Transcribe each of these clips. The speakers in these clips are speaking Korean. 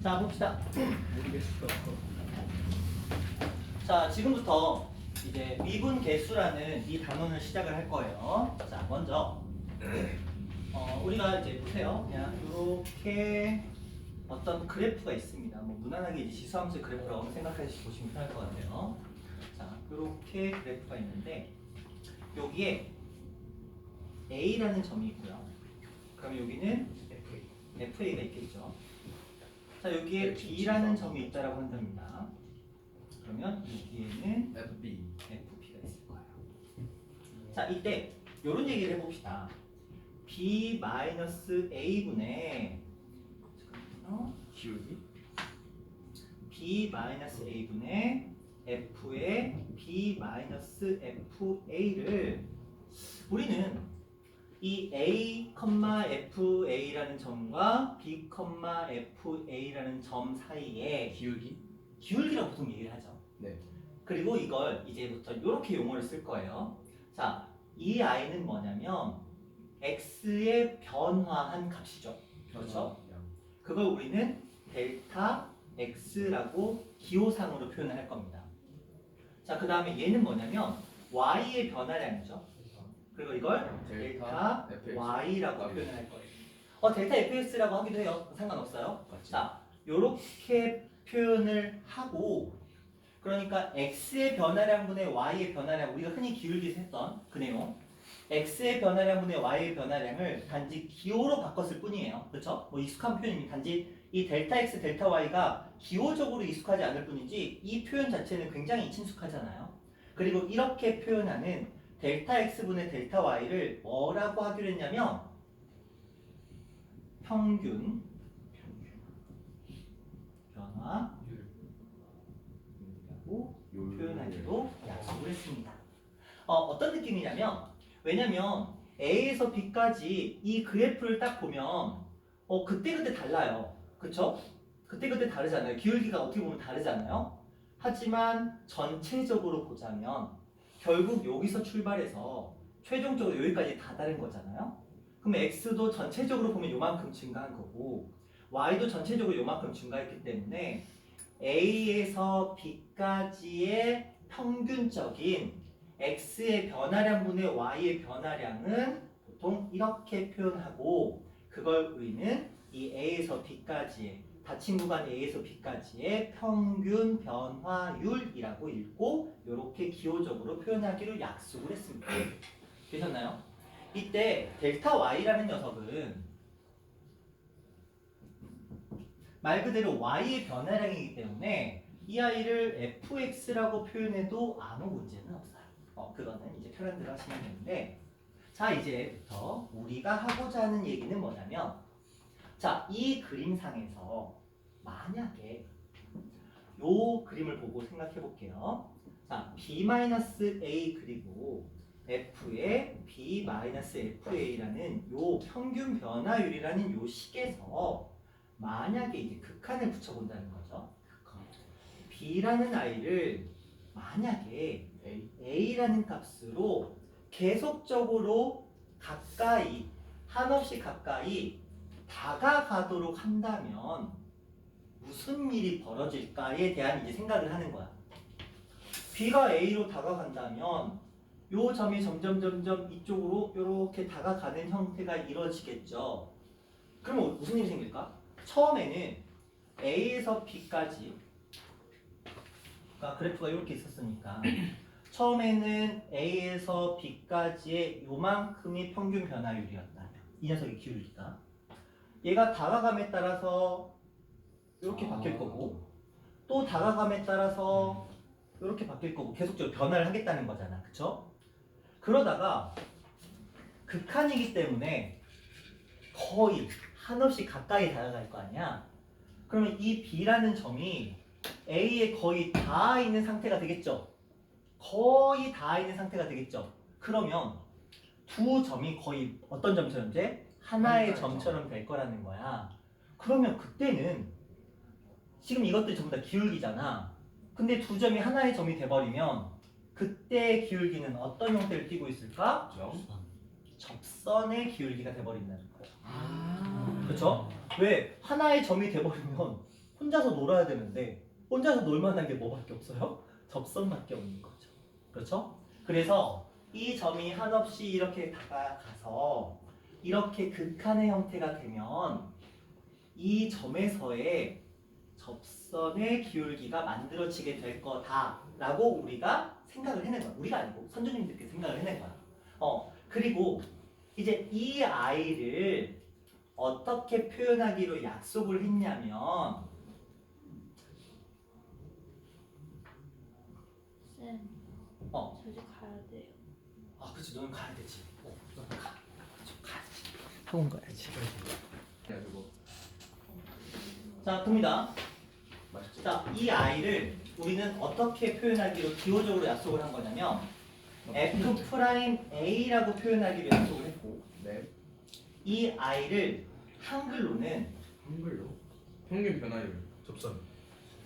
자, 봅시다. 모르겠어. 자, 지금부터 이제 미분 계수라는 이 단원을 시작을 할 거예요. 자, 먼저 우리가 이제 보세요. 그냥 이렇게 어떤 그래프가 있습니다. 뭐 무난하게 이제 지수함수의 그래프라고 생각하시고 보시면 편할 것 같아요. 자, 이렇게 그래프가 있는데 여기에 A라는 점이 있고요. 그럼 여기는 FA가 있겠죠. 자, 여기에 B라는 점이 있다라고 한답니다. 그러면 여기에는 FP가 있을 거예요. 자, 이때 이런 얘기를 해봅시다. B-A분의 기울기? B-A분의 F의 B-FA를 우리는 이 A, FA라는 점과 B, FA라는 점 사이에 기울기라고 보통 얘기를 하죠. 네. 그리고 이걸 이제부터 이렇게 용어를 쓸 거예요. 자, 이 I는 뭐냐면 X의 변화한 값이죠. 그렇죠? 그걸 우리는 델타 X라고 기호상으로 표현을 할 겁니다. 자, 그 다음에 얘는 뭐냐면 Y의 변화량이죠. 그리고 이걸 델타 Y라고 표현을 할 거예요. 델타 FX라고 하기도 해요. 상관없어요. 자, 요렇게 표현을 하고 그러니까 X의 변화량분의 Y의 변화량, 우리가 흔히 기울기에서 했던 그 내용, X의 변화량분의 Y의 변화량을 단지 기호로 바꿨을 뿐이에요. 그렇죠? 뭐 익숙한 표현이니 단지 이 델타 X, 델타 Y가 기호적으로 익숙하지 않을 뿐이지 이 표현 자체는 굉장히 친숙하잖아요. 그리고 이렇게 표현하는 델타 X분의 델타 Y를 뭐라고 하기로 했냐면 평균 변화율이라고 표현하기로 약속을 했습니다. 어떤 느낌이냐면 왜냐면 A에서 B까지 이 그래프를 딱 보면 그때그때 달라요. 그쵸? 그때그때 다르잖아요. 기울기가 어떻게 보면 다르잖아요. 하지만 전체적으로 보자면 결국 여기서 출발해서 최종적으로 여기까지 다 다른 거잖아요. 그럼 X도 전체적으로 보면 요만큼 증가한 거고 Y도 전체적으로 요만큼 증가했기 때문에 A에서 B까지의 평균적인 X의 변화량분의 Y의 변화량은 보통 이렇게 표현하고 그걸 우리는 이 A에서 B까지의 닫힌 구간 A에서 B까지의 평균 변화율이라고 읽고 이렇게 기호적으로 표현하기로 약속을 했습니다. 되셨나요? 이때 델타 Y라는 녀석은 말 그대로 Y의 변화량이기 때문에 이 아이를 fx라고 표현해도 아무 문제는 없어요. 그거는 이제 편한 대로 하시면 되는데 자, 이제부터 우리가 하고자 하는 얘기는 뭐냐면 자, 이 그림상에서 만약에 요 그림을 보고 생각해 볼게요. 자, B-A 그리고 F의 B-FA라는 요 평균 변화율이라는 요 식에서 만약에 이제 극한을 붙여본다는 거죠. B라는 아이를 만약에 A라는 값으로 계속적으로 가까이 한없이 가까이 다가가도록 한다면 무슨 일이 벌어질까에 대한 이제 생각을 하는 거야. B가 A로 다가간다면 요 점이 점점 이쪽으로 이렇게 다가가는 형태가 이루어지겠죠. 그러면 무슨 일이 생길까? 처음에는 A에서 B까지 그래프가 이렇게 있었으니까 처음에는 A에서 B까지의 요만큼이 평균 변화율이었다. 이 녀석의 기울기가 얘가 다가감에 따라서 이렇게 바뀔 거고 또 다가감에 따라서 이렇게 바뀔 거고 계속적으로 변화를 하겠다는 거잖아. 그쵸? 그러다가 극한이기 때문에 거의 한없이 가까이 다가갈 거 아니야. 그러면 이 B라는 점이 A에 거의 닿아 있는 상태가 되겠죠. 거의 닿아 있는 상태가 되겠죠. 그러면 두 점이 거의 어떤 점처럼 이제 하나의 점처럼 될 거라는 거야. 그러면 그때는 지금 이것들이 전부 다 기울기잖아. 근데 두 점이 하나의 점이 돼버리면 그때의 기울기는 어떤 형태를 띠고 있을까? 접선의 기울기가 돼버린다는 거야. 그렇죠? 왜? 하나의 점이 돼버리면 혼자서 놀아야 되는데 혼자서 놀 만한 게 뭐밖에 없어요? 접선밖에 없는 거죠. 그렇죠? 그래서 이 점이 한없이 이렇게 다가가서 이렇게 극한의 형태가 되면 이 점에서의 접선의 기울기가 만들어지게 될 거다라고 우리가 생각을 해낸 거야. 우리가 아니고 선생님들께 생각을 해낸 거야. 그리고 이제 이 아이를 어떻게 표현하기로 약속을 했냐면 쌤, 어. 저 이제 가야 돼요. 아, 그치, 너는 가야 되지. 너는 가. 좀 가야지. 학원 가야지. 그래가지고 자, 봅니다. 맛있죠. 자, 이 아이를 우리는 어떻게 표현하기로 기호적으로 약속을 한 거냐면 F'A라고 표현하기로 약속을 했고 네. 이 아이를 한글로는 한글로 평균 변화율 접선.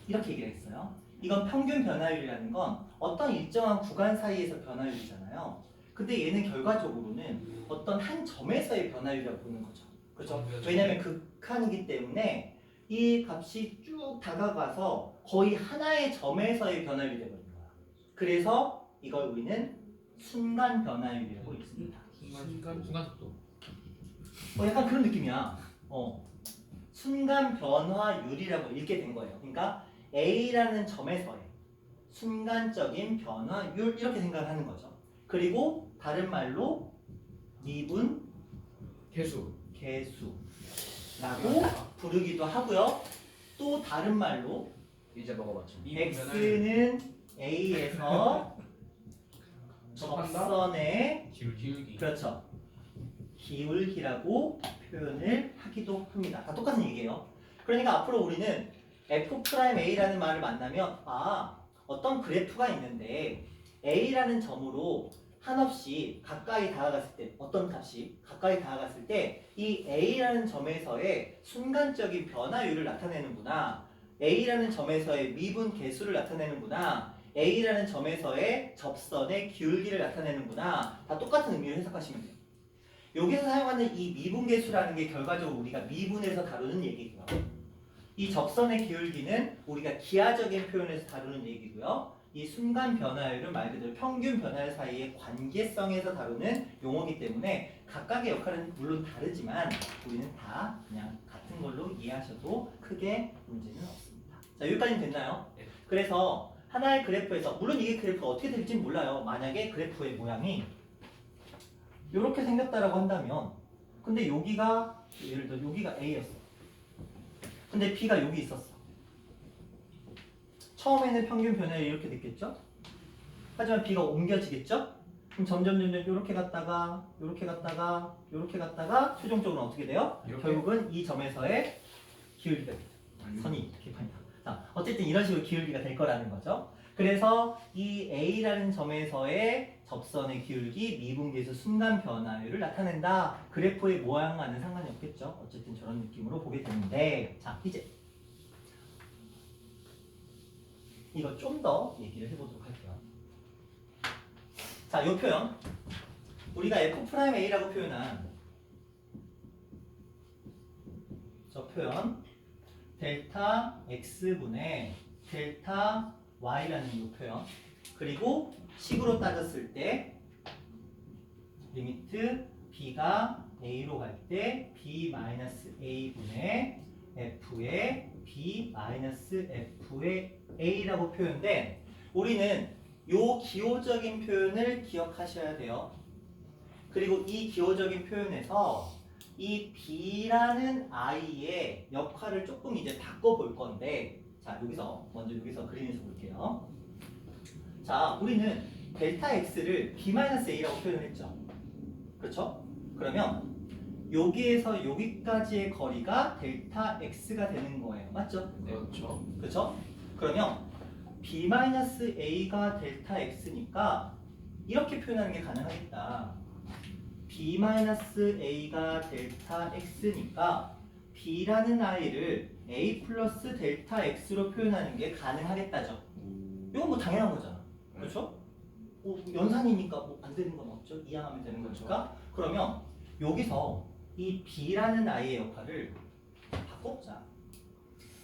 이렇게 얘기를 했어요. 이건 평균 변화율이라는 건 어떤 일정한 구간 사이에서 변화율이잖아요. 근데 얘는 결과적으로는 어떤 한 점에서의 변화율이라고 보는 거죠. 그렇죠? 왜냐하면 극한이기 때문에 이 값이 쭉 다가가서 거의 하나의 점에서의 변화율이 되거든요. 그래서 이걸 우리는 순간 변화율이라고 읽습니다. 순간 속도. 약간 그런 느낌이야. 순간 변화율이라고 읽게 된 거예요. 그러니까 A라는 점에서의 순간적인 변화율 이렇게 생각을 하는 거죠. 그리고 다른 말로 미분 개수. 개수라고 부르기도 하고요. 또 다른 말로 이제 먹어봤죠. X는 A에서 접선의 기울기. 그렇죠. 기울기라고 표현을 하기도 합니다. 다 똑같은 얘기예요. 그러니까 앞으로 우리는 F'A라는 말을 만나면 어떤 그래프가 있는데 A라는 점으로 한없이 가까이 다가갔을 때 어떤 값이 가까이 다가갔을 때 이 A라는 점에서의 순간적인 변화율을 나타내는구나. A라는 점에서의 미분 개수를 나타내는구나. A라는 점에서의 접선의 기울기를 나타내는구나. 다 똑같은 의미로 해석하시면 돼요. 여기서 사용하는 이 미분계수라는 게 결과적으로 우리가 미분에서 다루는 얘기고요. 이 접선의 기울기는 우리가 기하적인 표현에서 다루는 얘기고요. 이 순간 변화율은 말 그대로 평균 변화율 사이의 관계성에서 다루는 용어이기 때문에 각각의 역할은 물론 다르지만 우리는 다 그냥 같은 걸로 이해하셔도 크게 문제는 없습니다. 자, 여기까지는 됐나요? 네. 그래서 하나의 그래프에서 물론 이게 그래프가 어떻게 될지는 몰라요. 만약에 그래프의 모양이 이렇게 생겼다라고 한다면 근데 여기가 예를 들어 여기가 A였어. 근데 B가 여기 있었어. 처음에는 평균 변화율이 이렇게 됐겠죠? 하지만 B가 옮겨지겠죠? 그럼 점점 이렇게 갔다가 이렇게 갔다가 이렇게 갔다가 최종적으로 어떻게 돼요? 이렇게? 결국은 이 점에서의 기울기가 되죠. 선이 이렇게 보인다. 자, 어쨌든 이런 식으로 기울기가 될 거라는 거죠. 그래서 이 A라는 점에서의 접선의 기울기, 미분계수 순간 변화율을 나타낸다. 그래프의 모양과는 상관이 없겠죠. 어쨌든 저런 느낌으로 보게 되는데, 자, 이제 이거 좀 더 얘기를 해보도록 할게요. 자, 이 표현 우리가 F'A라고 표현한 저 표현 델타 X분의 델타 Y라는 이 표현 그리고 식으로 따졌을 때 리미트 B가 A로 갈 때 B-A분의 F의 B-F의 A라고 표현된 우리는 요 기호적인 표현을 기억하셔야 돼요. 그리고 이 기호적인 표현에서 이 B라는 I의 역할을 조금 이제 바꿔볼 건데 자 먼저 여기서 그림에서 볼게요. 자 우리는 델타 X를 B-A라고 표현했죠. 그렇죠? 그러면 여기에서 여기까지의 거리가 델타 X가 되는 거예요. 맞죠? 네. 그렇죠. 그렇죠? 그러면 B-A가 델타 X니까 이렇게 표현하는 게 가능하겠다. B-A가 델타 X니까 B라는 I를 A 플러스 델타 X로 표현하는 게 가능하겠다죠. 이건 뭐 당연한 거잖아. 그렇죠? 연산이니까 뭐 안 되는 건 없죠. 이항하면 되는 거니까. 그러면 여기서 이 B라는 I의 역할을 바꿔보자.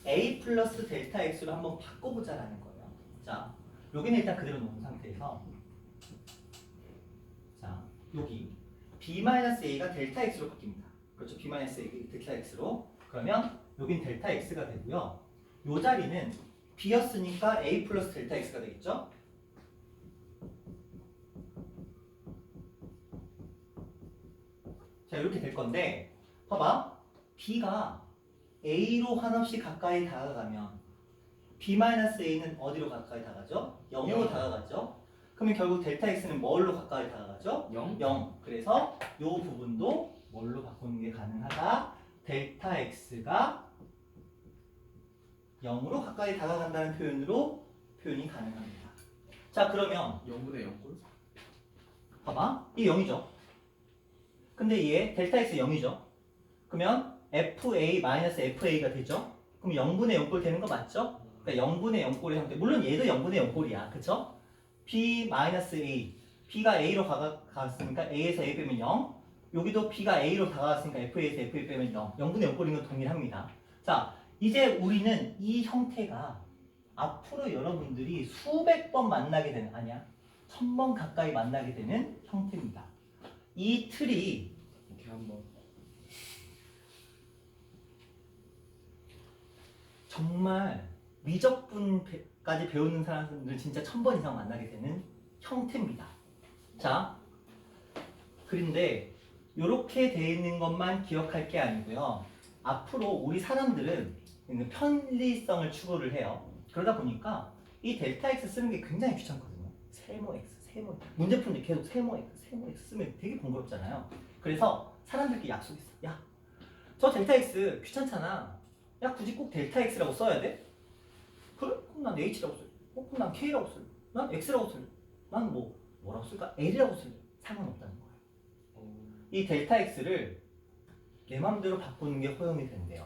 a 플러스 델타 x로 한번 바꿔보자라는 거예요. 자, 여기는 일단 그대로 놓은 상태에서 자, 여기 b-a가 델타 x로 바뀝니다. 그렇죠? b-a 델타 x로. 그러면 여긴 델타 x가 되고요. 요 자리는 b였으니까 a 플러스 델타 x가 되겠죠? 자, 이렇게 될 건데 봐봐. b가 a로 한없이 가까이 다가가면 b-a는 어디로 가까이 다가가죠? 0으로 다가가죠? 그러면 결국 델타 x는 뭘로 가까이 다가가죠? 0? 0. 그래서 이 부분도 뭘로 바꾸는 게 가능하다? 델타 x가 0으로 가까이 다가간다는 표현으로 표현이 가능합니다. 자, 그러면 0분의 0꼴? 봐봐. 이게 0이죠. 근데 얘 델타 x 0이죠. 그러면 fa-fa가 되죠. 그럼 0분의 0꼴 되는 거 맞죠? 그러니까 0분의 0꼴의 형태. 물론 얘도 0분의 0꼴이야. 그쵸? b-a. b가 a로 갔으니까 a에서 a 빼면 0. 여기도 b가 a로 다가갔으니까 fa에서 fa 빼면 0. 0분의 0꼴인 건 동일합니다. 자, 이제 우리는 이 형태가 앞으로 여러분들이 수백 번 만나게 되는, 아니야, 1000번 가까이 만나게 되는 형태입니다. 이 틀이 이렇게 한번. 정말 미적분까지 배우는 사람들은 진짜 1000번 이상 만나게 되는 형태입니다. 자, 그런데 이렇게 돼 있는 것만 기억할 게 아니고요. 앞으로 우리 사람들은 편리성을 추구를 해요. 그러다 보니까 이 델타 x 쓰는 게 굉장히 귀찮거든요. 세모 x, 세모 문제 푸는데 계속 세모 x 쓰면 되게 번거롭잖아요. 그래서 사람들끼리 약속했어. 야, 저 델타 x 귀찮잖아. 야, 굳이 꼭 델타 x라고 써야 돼? 그래? 그럼 난 h라고 쓸래. 그럼 난 k라고 쓸래. 난 x라고 쓸래. 난 뭐라고 쓸까? l이라고 쓸래. 상관없다는 거예요. 이 델타 x를 내 마음대로 바꾸는 게 허용이 된대요.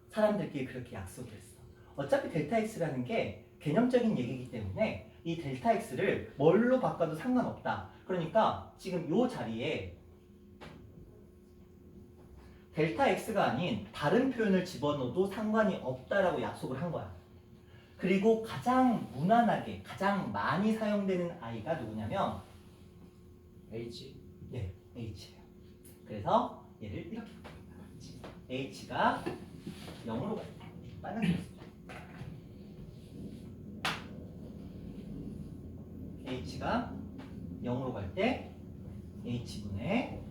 사람들끼리 그렇게 약속을 했어. 어차피 델타 x라는 게 개념적인 얘기이기 때문에 이 델타 x를 뭘로 바꿔도 상관없다. 그러니까 지금 이 자리에 델타 x가 아닌 다른 표현을 집어넣어도 상관이 없다라고 약속을 한 거야. 그리고 가장 무난하게 가장 많이 사용되는 i가 누구냐면 H? 네, h예요. 그래서 얘를 이렇게 바꿉니다. h가 0으로 가요. 빨간색 h가 0으로 갈 때 h분의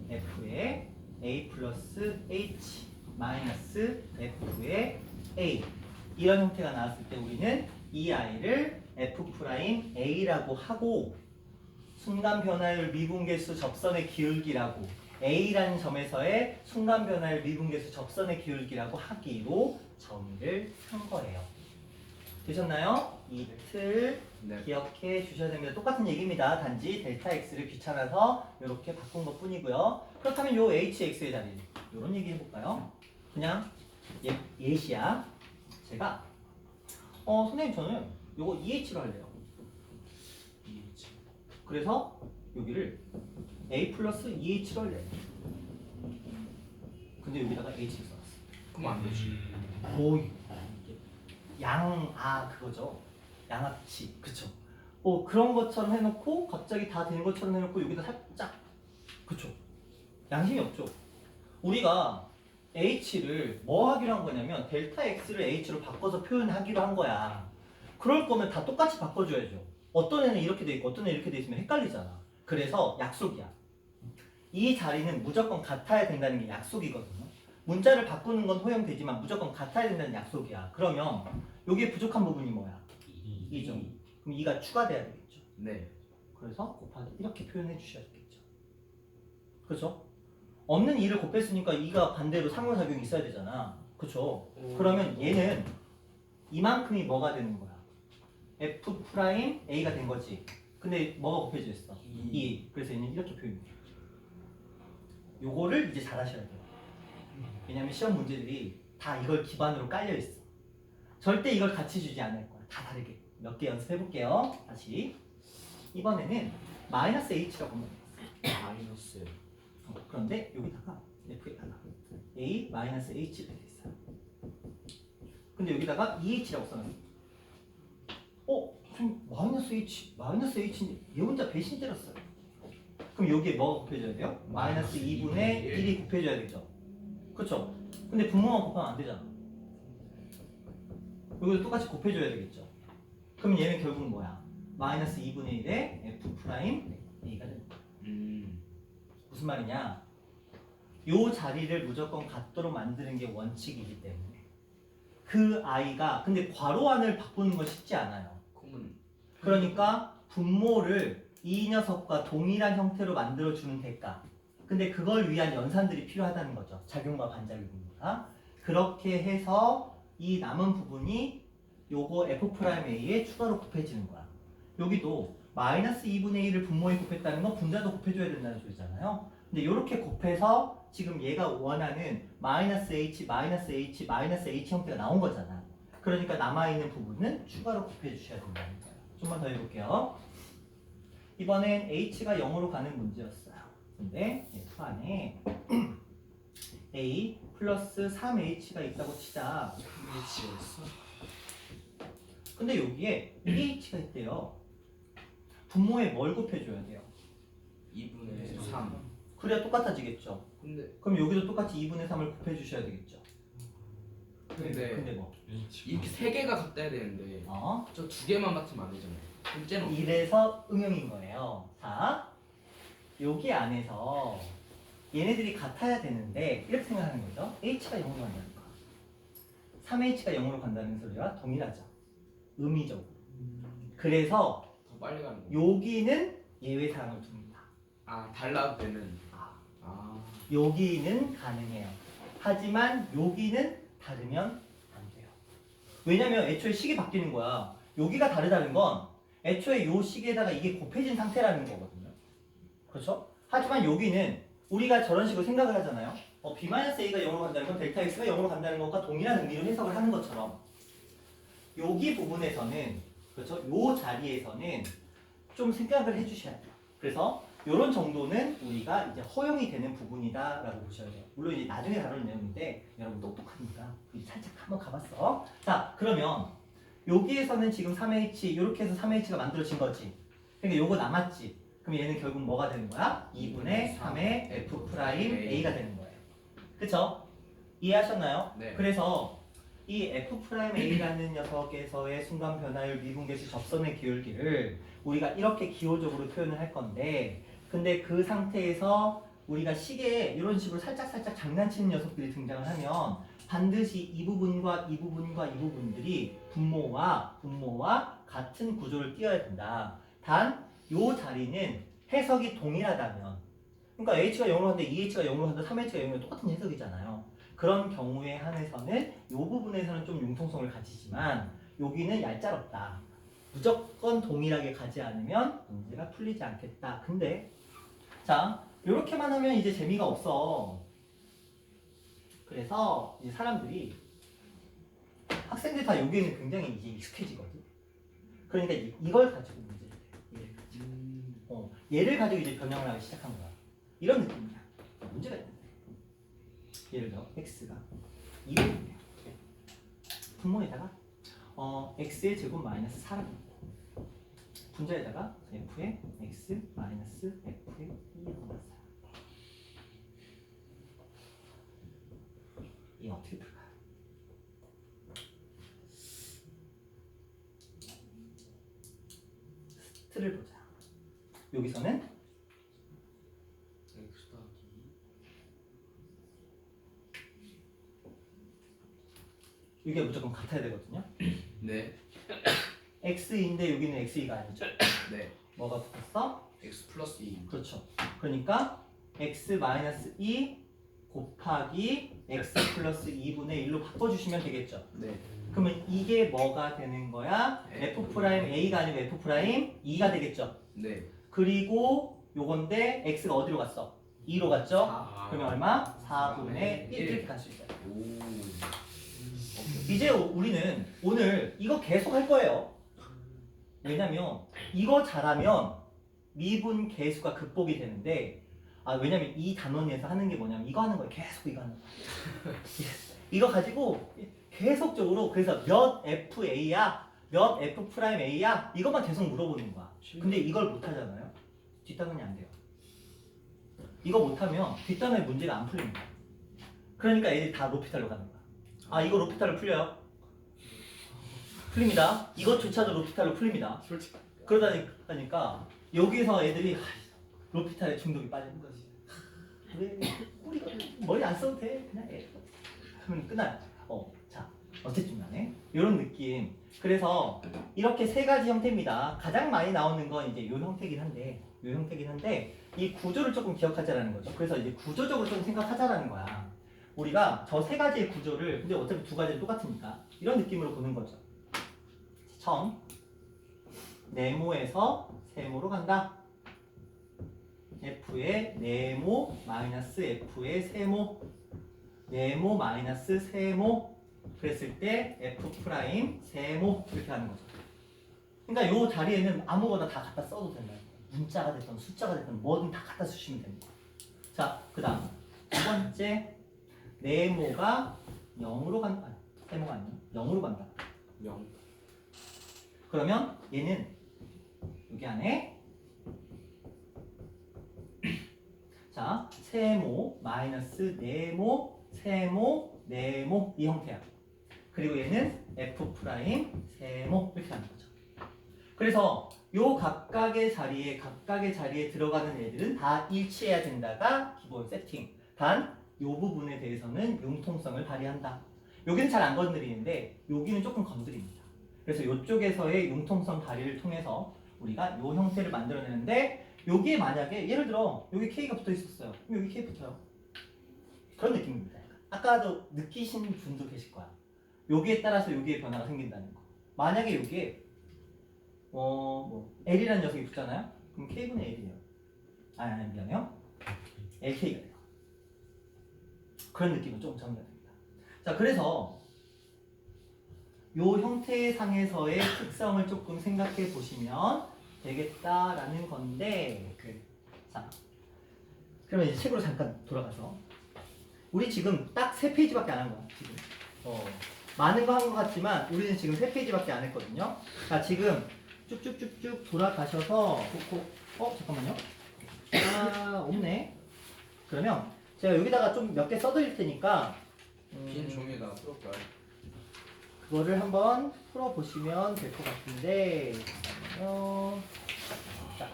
f의 a 플러스 h 마이너스 f의 a 이런 형태가 나왔을 때 우리는 이 i를 f'a라고 하고 순간 변화율 미분계수 접선의 기울기라고 a라는 점에서의 순간 변화율 미분계수 접선의 기울기라고 하기로 정의를 한 거예요. 되셨나요? 이 틀 네. 기억해 주셔야 됩니다. 똑같은 얘기입니다. 단지 델타 x를 귀찮아서 이렇게 바꾼 것 뿐이고요. 그렇다면 요 hx의 자리 이런 얘기 해볼까요? 그냥 예시야. 제가 선생님 저는 요거 EH로 할래요. EH. 그래서 여기를 A 플러스 EH로 할래요. 근데 여기다가 H 써놨어. 그럼 안 되지. 거의 그거죠. 양압치, 그쵸? 그런 것처럼 해놓고 갑자기 다 되는 것처럼 해놓고 여기다 살짝, 그쵸? 양심이 없죠. 우리가 H를 뭐 하기로 한 거냐면 델타 X를 H로 바꿔서 표현하기로 한 거야. 그럴 거면 다 똑같이 바꿔줘야죠. 어떤 애는 이렇게 돼 있고 어떤 애는 이렇게 돼 있으면 헷갈리잖아. 그래서 약속이야. 이 자리는 무조건 같아야 된다는 게 약속이거든요. 문자를 바꾸는 건 허용되지만 무조건 같아야 된다는 약속이야. 그러면 여기에 부족한 부분이 뭐야? 2죠. 그럼 2가 추가돼야 되겠죠. 네. 그래서 곱하기 이렇게 표현해 주셔야겠죠. 그렇죠? 없는 2를 곱했으니까 2가 반대로 상호작용이 있어야 되잖아. 그렇죠? 그러면 얘는 이만큼이 뭐가 되는 거야? F'A가 된 거지. 근데 뭐가 곱해져 있어? 2. 그래서 얘는 이렇게 표현해. 요거를 이제 잘 하셔야 돼요. 왜냐면 시험 문제들이 다 이걸 기반으로 깔려 있어. 절대 이걸 같이 주지 않을 거야. 다 다르게. 몇 개 연습해 볼게요. 다시. 이번에는 마이너스 h라고 하면 마이너스. 그런데 여기다가 f에다가 a 마이너스 h를 돼 있어요. 근데 여기다가 EH라고 써놨어. 좀 마이너스 H인데 얘 혼자 배신 때렸어요. 그럼 여기에 뭐가 곱해져야 돼요? 마이너스 2분의 1이 곱해져야 되죠. 그렇죠? 근데 분모만 곱하면 안 되잖아. 여기도 똑같이 곱해줘야 되겠죠. 그럼 얘는 결국은 뭐야? 마이너스 2분의 1의 F 프라임 A가 되는 거야. 무슨 말이냐? 요 자리를 무조건 같도록 만드는 게 원칙이기 때문에 그 아이가 근데 괄호 안을 바꾸는 건 쉽지 않아요. 그러니까 분모를 이 녀석과 동일한 형태로 만들어주는 대가. 근데 그걸 위한 연산들이 필요하다는 거죠. 작용과 반작용입니다. 그렇게 해서 이 남은 부분이 요거 F'A에 추가로 곱해지는 거야. 여기도 마이너스 2분의 1을 분모에 곱했다는 건 분자도 곱해줘야 된다는 소리잖아요. 근데 이렇게 곱해서 지금 얘가 원하는 마이너스 H, 마이너스 H, 마이너스 H 형태가 나온 거잖아. 그러니까 남아있는 부분은 추가로 곱해주셔야 된다는 거예요. 좀만 더 해볼게요. 이번엔 H가 0으로 가는 문제였어요. 근데 F 안에 A 플러스 3H가 있다고 치자. 근데 여기에 2H가 있대요. 분모에 뭘 곱해줘야 돼요? 2분의 3. 그래야 똑같아지겠죠. 그럼 여기도 똑같이 2분의 3을 곱해주셔야 되겠죠. 근데 뭐? 이렇게 3개가 같아야 되는데 저 2개만 같으면 안 되잖아요. 문제는 이래서 응용인 거예요. 자, 여기 안에서 얘네들이 같아야 되는데 이렇게 생각하는 거죠. H가 0으로 간다는 거. 3H가 0으로 간다는 소리와 동일하죠. 의미적으로. 그래서 더 빨리 가는 거. 여기는 예외사항을 둡니다. 달라도 되는. 여기는 가능해요. 하지만 여기는 다르면 안 돼요. 왜냐면 애초에 식이 바뀌는 거야. 여기가 다르다는 건 애초에 요 식에다가 이게 곱해진 상태라는 거거든요. 그렇죠? 하지만 여기는 우리가 저런 식으로 생각을 하잖아요. B-A가 0으로 간다는 건 델타 X가 0으로 간다는 것과 동일한 의미로 해석을 하는 것처럼 여기 부분에서는 그렇죠? 요 자리에서는 좀 생각을 해주셔야 돼요. 그래서 이런 정도는 우리가 이제 허용이 되는 부분이다라고 보셔야 돼요. 물론 이제 나중에 다룰 내용인데 여러분 똑똑하니까 살짝 한번 가봤어. 자, 그러면 여기에서는 지금 3H 이렇게 해서 3H가 만들어진 거지. 그러니까 요거 남았지. 그럼 얘는 결국 뭐가 되는 거야? 2분의 3의 F'A가 되는 거예요. 그쵸? 이해하셨나요? 네. 그래서 이 F'A라는 녀석에서의 순간 변화율 미분계수 접선의 기울기를 우리가 이렇게 기호적으로 표현을 할 건데 근데 그 상태에서 우리가 식에 이런 식으로 살짝 장난치는 녀석들이 등장을 하면 반드시 이 부분과 이 부분과 이 부분들이 분모와 같은 구조를 띄어야 된다. 단 요 자리는 해석이 동일하다면 그러니까 H가 0으로 한다, 2H가 0으로 한다, 3H가 0으로 똑같은 해석이잖아요. 그런 경우에 한해서는 이 부분에서는 좀 융통성을 가지지만 여기는 얄짤없다. 무조건 동일하게 가지 않으면 문제가 풀리지 않겠다. 근데 자 이렇게만 하면 이제 재미가 없어. 그래서 이제 사람들이 학생들 다 여기에는 굉장히 이제 익숙해지거든. 그러니까 이걸 가지고 문제를 해요. 얘를 가지고 이제 변형을 하기 시작한 거야. 이런 느낌이야. 문제가 있는데. 예를 들어 x가 2분이에요. 분모에다가 x의 제곱 마이너스 4라고 했고 분자에다가 f의 x 마이너스 f의 2라고 났어요. 이 어떻게 풀까요? 스트를 보자. 여기서는 이게 무조건 같아야 되거든요. 네. x인데 여기는 x가 아니죠. 네. 뭐가 붙었어? x 플러스 2. 그렇죠. 그러니까 x 마이너스 2 곱하기 x 플러스 2분의 1로 바꿔주시면 되겠죠. 네. 그러면 이게 뭐가 되는 거야? F'A가 아니고 F'E가 되겠죠. 네. 그리고 요건데 x가 어디로 갔어? 2로 갔죠? 그러면 얼마? 4분의 1 이렇게 갈 수 있어요. 오. 이제 우리는 오늘 이거 계속 할 거예요. 왜냐면 이거 잘하면 미분 계수가 극복이 되는데 왜냐면 이 단원에서 하는 게 뭐냐면 이거 하는 거예요. 계속 이거 하는 거예요. 이거 가지고 계속적으로 그래서 몇 FA야, 몇 F 프라임 A야 이것만 계속 물어보는 거야. 근데 이걸 못 하잖아요. 뒷단원이 안 돼요. 이거 못하면 뒷단원의 문제가 안 풀립니다. 그러니까 애들이 다 로피탈로 가는 거야. 아 이거 로피탈로 풀려요? 풀립니다. 이것조차도 로피탈로 풀립니다. 솔직히 그러다니까 여기서 애들이 로피탈에 중독이 빠지는 거지. 왜 우리 머리 안 써도 돼? 그냥 애. 그러면 끝나요. 자 어쨌든 간에 이런 느낌. 그래서 이렇게 세 가지 형태입니다. 가장 많이 나오는 건 이제 이 형태긴 한데 이 구조를 조금 기억하자라는 거죠. 그래서 이제 구조적으로 좀 생각하자라는 거야. 우리가 저 세 가지의 구조를 근데 어차피 두 가지는 똑같으니까 이런 느낌으로 보는 거죠. 처음 네모에서 세모로 간다. F의 네모 마이너스 F의 세모, 네모 마이너스 세모 그랬을 때 F 프라임 세모 이렇게 하는 거죠. 그러니까 이 자리에는 아무거나 다 갖다 써도 된다. 문자가 됐든 숫자가 됐든 뭐든 다 갖다 쓰시면 됩니다. 자, 그 다음 두 번째 네모가 0으로 간다. 세모가 아니야. 0으로 간다. 0. 그러면 얘는 여기 안에 자 세모 마이너스 네모 세모 네모 이 형태야. 그리고 얘는 F 프라임 세모 이렇게 하는 거죠. 그래서 요 각각의 자리에 들어가는 애들은 다 일치해야 된다가 기본 세팅. 단 요 부분에 대해서는 융통성을 발휘한다. 여기는 잘 안 건드리는데 여기는 조금 건드립니다. 그래서 이쪽에서의 융통성 발휘를 통해서 우리가 요 형태를 만들어내는데 여기에 만약에 예를 들어 여기 K가 붙어 있었어요. 그럼 여기 K 붙어요. 그런 느낌입니다. 아까도 느끼신 분도 계실 거야. 여기에 따라서 여기에 변화가 생긴다는 거. 만약에 여기에 L이라는 녀석이 붙잖아요. 그럼 K분의 L이에요. 아니 미안해요. LK가 돼요. 그런 느낌은 조금 정리가 됩니다. 자 그래서 요 형태상에서의 특성을 조금 생각해 보시면 되겠다라는 건데 자 그러면 이제 책으로 잠깐 돌아가서 우리 지금 딱 3페이지밖에 안 한 거야. 지금 많은 거 한 것 같지만 우리는 지금 3페이지밖에 안 했거든요. 자 지금 쭉쭉쭉쭉 돌아가셔서 잠깐만요. 아 없네. 그러면 제가 여기다가 좀 몇 개 써드릴 테니까 빈 종이에다 풀어볼까요? 그거를 한번 풀어보시면 될 것 같은데 자,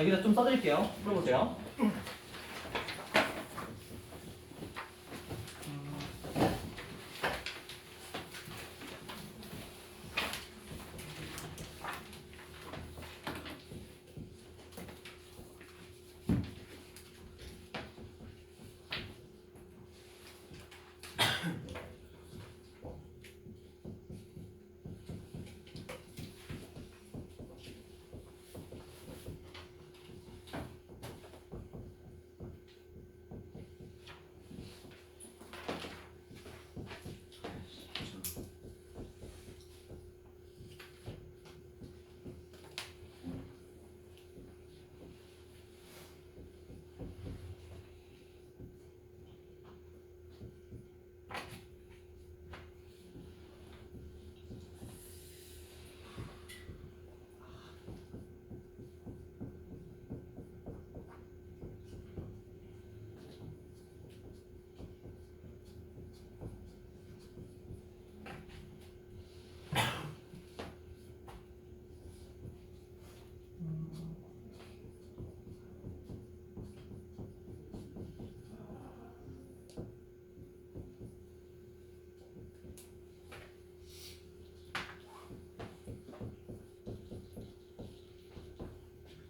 여기다 좀 써드릴게요. 풀어보세요.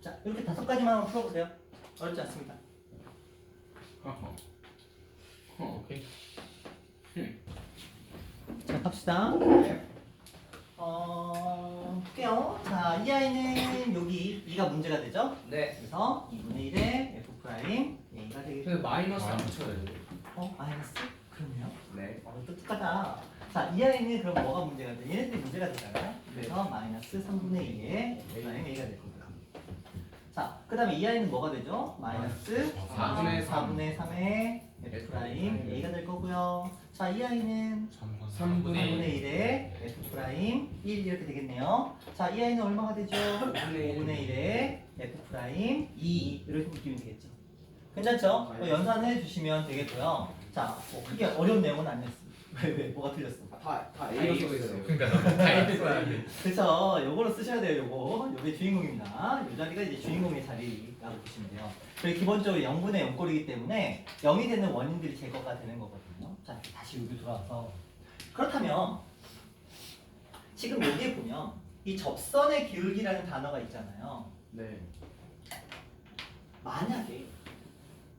자 이렇게 5가지만 한번 풀어보세요. 어렵지 않습니다. 오케이. 자 갑시다. 볼게요. 자 이 아이는 여기 2가 문제가 되죠? 네. 그래서 2분의 1의 F 프라임 A가 되겠죠. 근데 마이너스 안 붙여야 돼요. 마이너스? 그럼요. 네. 똑똑하다. 자, 이 아이는 그럼 뭐가 문제가 돼? 얘네들이 문제가 되잖아요. 그래서 마이너스 3분의 2의 프라임 A가 될 겁니다. 자, 그 다음에 이 아이는 뭐가 되죠? 마이너스 4분의 3. 4분의 3의 F 프라임 A가 될 거고요. 자, 이 아이는 3분의 3분의 1에 F 프라임 1 이렇게 되겠네요. 자, 이 아이는 얼마가 되죠? 5분의 1에 F 프라임 2 이렇게 느끼면 되겠죠. 괜찮죠? 연산해 주시면 되겠고요. 자, 뭐 크게 어려운 내용은 아니었습니다. 왜? 뭐가 틀렸어? 다 A로 쓰고 있어요. 그러니까 너무 타이트 써야 돼. 그쵸? 요거로 쓰셔야 돼요, 요거. 요게 주인공입니다. 요 자리가 이제 주인공의 자리라고 보시면 돼요. 그리고 기본적으로 0분의 0꼴이기 때문에 0이 되는 원인들이 제거가 되는 거거든요. 자, 다시 여기 돌아와서. 그렇다면, 지금 여기에 보면, 이 접선의 기울기라는 단어가 있잖아요. 네. 만약에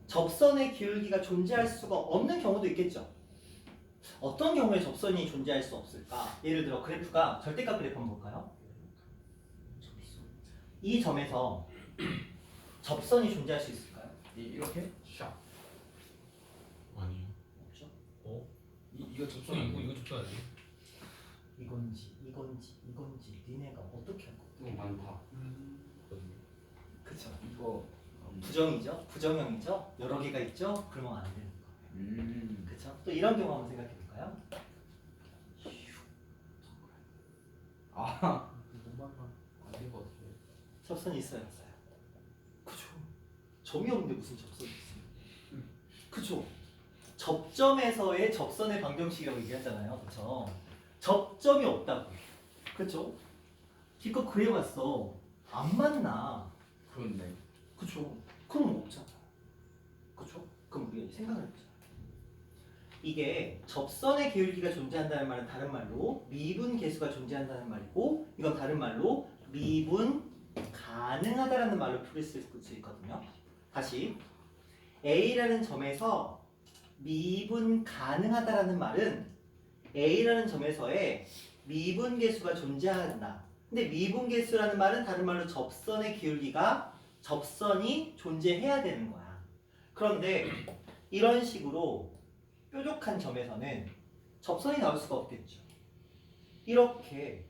접선의 기울기가 존재할 수가 없는 경우도 있겠죠. 어떤 경우에 접선이 존재할 수 없을까? 예를 들어 그래프가 절대값 그래프 한번 볼까요? 이 점에서 접선이 존재할 수 있을까요? 이렇게? 샤. 아니요. 없죠. 이거 접선 이거 접선하지. 이건지 니네가 어떻게 할 거야? 너무 많다. 그쵸. 이거 부정이죠. 부정형이죠. 여러 개가 있죠. 그러면 안 되는 거예요. 그쵸. 또 이런 경우 한번 생각해 볼까요? 아 너무 안될 것 같아요. 접선이 있어요, 없어요? 그쵸. 점이 없는데 무슨 접선이 있어요? 그쵸. 접점에서의 접선의 방정식이라고 얘기하잖아요. 그쵸. 접점이 없다고. 그쵸. 기껏 그려봤어. 안 맞나. 그렇네. 그쵸. 그럼 없잖아. 그쵸. 그럼 우리가 생각을 해보자. 이게 접선의 기울기가 존재한다는 말은 다른 말로 미분 계수가 존재한다는 말이고, 이건 다른 말로 미분 가능하다라는 말로 풀릴 수 있거든요. 다시 A라는 점에서 미분 가능하다라는 말은 A라는 점에서의 미분 계수가 존재한다. 근데 미분 계수라는 말은 다른 말로 접선의 기울기가 접선이 존재해야 되는 거야. 그런데 이런 식으로 뾰족한 점에서는 접선이 나올 수가 없겠죠. 이렇게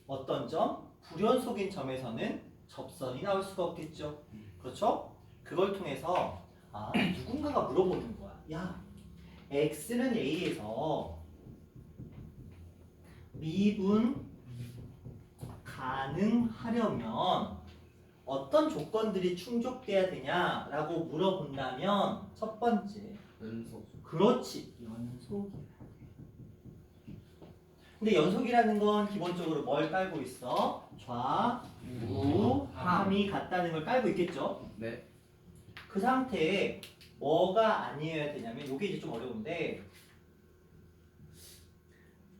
어떤 점, 불연속인 점에서는 접선이 나올 수가 없겠죠. 그렇죠? 그걸 통해서 누군가가 물어보는 거야. 야, x는 a에서 미분 가능하려면 어떤 조건들이 충족돼야 되냐라고 물어본다면 첫 번째, 연속. 그렇지, 연속이야. 근데 연속이라는 건 기본적으로 뭘 깔고 있어? 좌, 우, 함이 같다는 걸 깔고 있겠죠? 네. 그 상태에 뭐가 아니어야 되냐면 이게 이제 좀 어려운데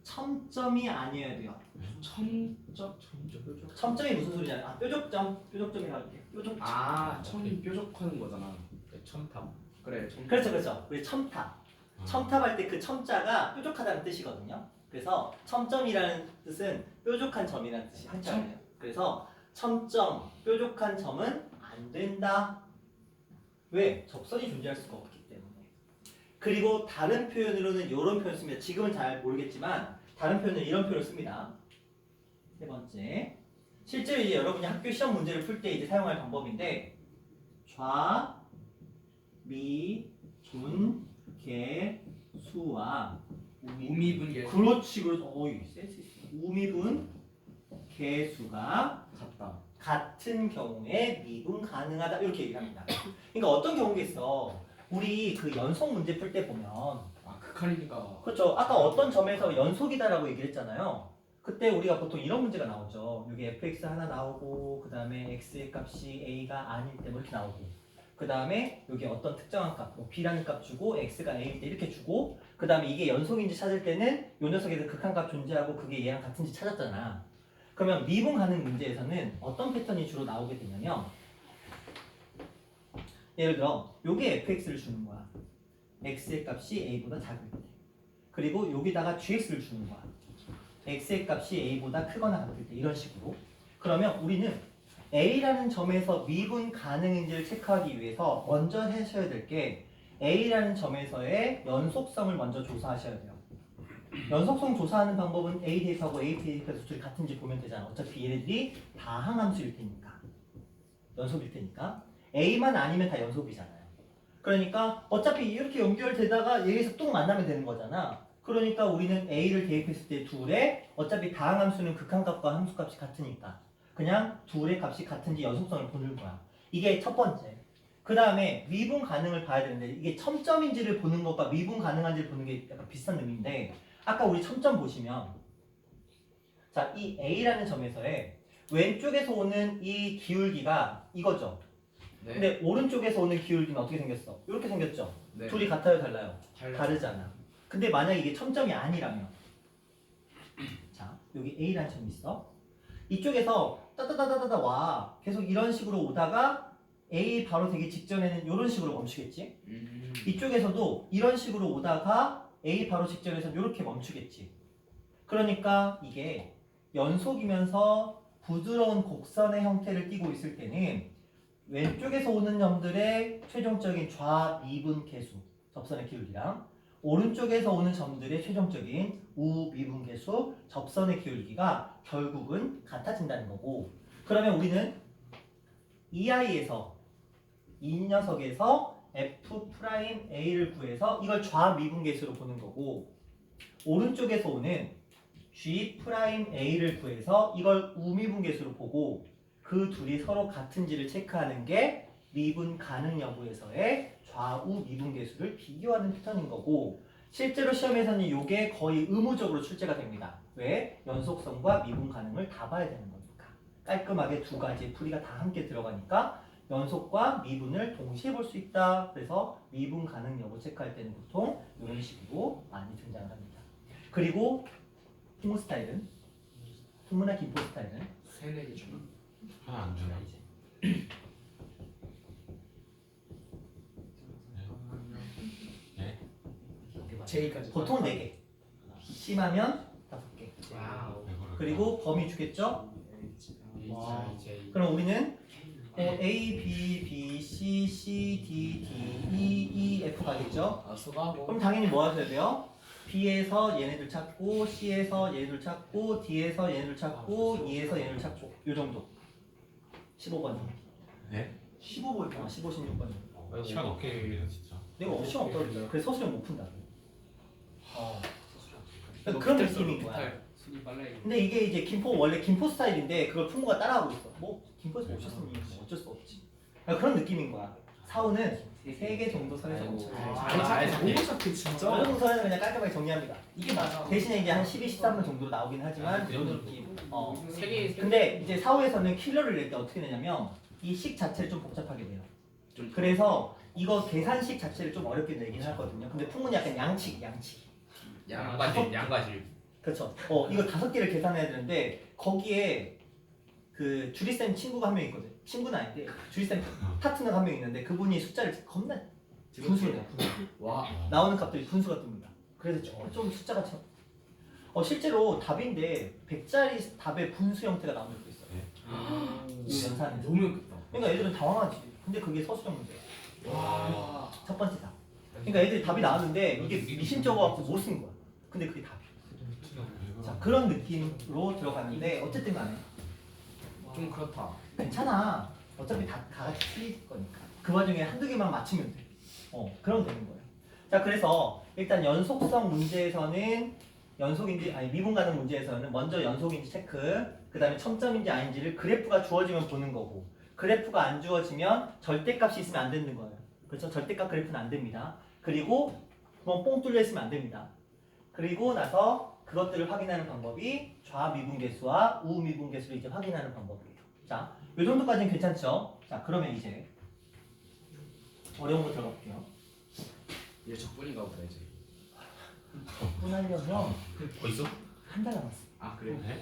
첨점이 아니어야 돼요. 첨적. 첨점이 무슨 소리냐? 뾰족점이라고 할게. 뾰족점. 첨이 뾰족하는 거잖아. 첨탑. 그래. 그렇죠. 우리 첨탑. 첨탑할 때 그 첨자가 뾰족하다는 뜻이거든요. 그래서 첨점이라는 뜻은 뾰족한 점이라는 뜻이 한자예요. 그래서 첨점, 뾰족한 점은 안 된다. 왜? 접선이 존재할 수가 없기 때문에. 그리고 다른 표현으로는 이런 표현 씁니다. 지금은 잘 모르겠지만 다른 표현은 이런 표현을 씁니다. 세 번째, 실제로 이제 여러분이 학교 시험 문제를 풀 때 이제 사용할 방법인데 좌, 미, 분, 개, 수와 우미분 계 그렇지. 어이, 센스 있어. 우미분 개수가 같다. 같은 경우에 미분 가능하다 이렇게 얘기합니다. 그러니까 어떤 경우가 있어. 우리 그 연속 문제 풀 때 보면 극한이니까. 그렇죠. 아까 어떤 점에서 연속이다라고 얘기를 했잖아요. 그때 우리가 보통 이런 문제가 나오죠. 여기 fx 하나 나오고 그 다음에 x의 값이 a가 아닐 때 뭐 이렇게 나오고 그 다음에 여기 어떤 특정한 값, 뭐 b라는 값 주고 x가 a일 때 이렇게 주고 그 다음에 이게 연속인지 찾을 때는 요 녀석에서 극한값 존재하고 그게 얘랑 같은지 찾았잖아. 그러면 미분 가능 문제에서는 어떤 패턴이 주로 나오게 되냐면 예를 들어 요게 fx를 주는 거야. x의 값이 a보다 작을 때. 그리고 여기다가 gx를 주는 거야. x의 값이 a보다 크거나 같을 때. 이런 식으로. 그러면 우리는 a라는 점에서 미분 가능인지를 체크하기 위해서 먼저 하셔야 될 게 a라는 점에서의 연속성을 먼저 조사하셔야 돼요. 연속성 조사하는 방법은 a 대입하고 a 대입해서 둘이 같은지 보면 되잖아. 어차피 얘네들이 다 항함수일 테니까. 연속일 테니까. a만 아니면 다 연속이잖아요. 그러니까 어차피 이렇게 연결되다가 여기서 뚝 만나면 되는 거잖아. 그러니까 우리는 A를 대입했을 때 둘의 어차피 다항함수는 극한값과 함수값이 같으니까 그냥 둘의 값이 같은지 연속성을 보는 거야. 이게 첫 번째. 그 다음에 미분 가능을 봐야 되는데 이게 첨점인지를 보는 것과 미분 가능한지를 보는 게 약간 비슷한 의미인데 아까 우리 첨점 보시면 자, 이 A라는 점에서의 왼쪽에서 오는 이 기울기가 이거죠. 네. 근데 오른쪽에서 오는 기울기는 어떻게 생겼어? 이렇게 생겼죠? 네. 둘이 같아요, 달라요? 달라요. 다르잖아. 근데 만약 이게 첨점이 아니라면 자, 여기 A라는 점이 있어. 이쪽에서 따다다다다다 와. 계속 이런 식으로 오다가 A 바로 되기 직전에는 이런 식으로 멈추겠지? 이쪽에서도 이런 식으로 오다가 A 바로 직전에서 이렇게 멈추겠지. 그러니까 이게 연속이면서 부드러운 곡선의 형태를 띠고 있을 때는 왼쪽에서 오는 점들의 최종적인 좌미분 계수, 접선의 기울기랑 오른쪽에서 오는 점들의 최종적인 우미분 계수, 접선의 기울기가 결국은 같아진다는 거고 그러면 우리는 이 아이에서 이 녀석에서 F'A를 구해서 이걸 좌미분 계수로 보는 거고 오른쪽에서 오는 G'A를 구해서 이걸 우미분 계수로 보고 그 둘이 서로 같은지를 체크하는 게 미분 가능 여부에서의 좌우 미분 계수를 비교하는 패턴인 거고 실제로 시험에서는 이게 거의 의무적으로 출제가 됩니다. 왜? 연속성과 미분 가능을 다 봐야 되는 거니까. 깔끔하게 두 가지의 풀이가 다 함께 들어가니까 연속과 미분을 동시에 볼 수 있다. 그래서 미분 가능 여부 체크할 때는 보통 이런 식으로 많이 등장을 합니다. 그리고 풍무 스타일은? 풍무나 김포 스타일은? 세네 개 중. 하나 안 주나? 네. 제이까지. 보통 4개. 심하면 5개. 와우. 그리고 범위 주겠죠? 와. 그럼 우리는 A, B, B, C, C, D, D, E, E, F 가겠죠? 아 수고하고. 그럼 당연히 뭐 하셔야 돼요? B에서 얘네들 찾고 C에서 얘네들 찾고 D에서 얘네들 찾고 E에서 얘네들 찾고 요 정도 15번 네? 15번 15, 16번 시간 없게 해요 진짜. 내가 시험 없다고 그랬잖아. 그래서 서술형 못 푼다고. 너 그런 깃털 느낌인 써, 거야. 깃털. 손이 빨라야. 근데 이게 이제 김포 원래 김포 스타일인데 그걸 풍무가 따라하고 있어. 뭐 김포에서 오셨으니 어쩔 수 없지. 그러니까 그런 느낌인 거야. 사우는 3개 정도 선에서 아이고. 못 너무 착해 진짜. 어느 정도 선에는 그냥 깔끔하게 정리합니다. 이게 맞아. 대신에 이제 한 12, 13분 정도로 나오긴 하지만 그 이런 정도로. 느낌. 세개. 근데 이제 사후에서는 킬러를 낼 때 어떻게 내냐면 이 식 자체를 좀 복잡하게 내요. 좀 그래서 이거 계산식 자체를 좀 어렵게 내긴 하거든요. 근데 풍문이 약간 양치기. 양과질. 그렇죠. 이거 5개를 계산해야 되는데 거기에 그 주리쌤 친구가 한 명 있거든. 친구는 아닌데 주리쌤 파트너가 한 명 있는데 그분이 숫자를 겁나 분수를 내요. 분수. 와. 나오는 값들이 분수가 뜹니다. 그래서 좀 숫자가 참 실제로 답인데 100짜리 답의 분수 형태가 나온 적도 있어요. 이 연산에서. 너무 예쁘다. 그러니까 애들은 당황하지. 근데 그게 서술형 문제야. 와. 첫 번째 답. 그러니까 애들이 답이 나왔는데 이게 미심쩍어 갖고 못 쓴 거야. 근데 그게 답이야. 자, 그런 느낌으로 들어가는데 어쨌든 간에 좀 그렇다. 괜찮아. 어차피 다 같이 틀릴 거니까. 그 와중에 한두 개만 맞추면 돼. 그럼 되는 거예요. 자, 그래서 일단 연속성 문제에서는 연속인지 아니 미분 가능 문제에서는 먼저 연속인지 체크, 그 다음에 첨점인지 아닌지를 그래프가 주어지면 보는 거고 그래프가 안 주어지면 절대값이 있으면 안 되는 거예요. 그렇죠? 절대값 그래프는 안 됩니다. 그리고 구멍 뽕 뚫려 있으면 안 됩니다. 그리고 나서 그것들을 확인하는 방법이 좌미분계수와 우미분계수를 이제 확인하는 방법이에요. 자, 이 정도까지는 괜찮죠? 자, 그러면 이제 어려운 거 들어가 볼게요. 얘 적분인가 보다 이제. 분하려면 있어? 한 달 남았어. 아 그래? 네?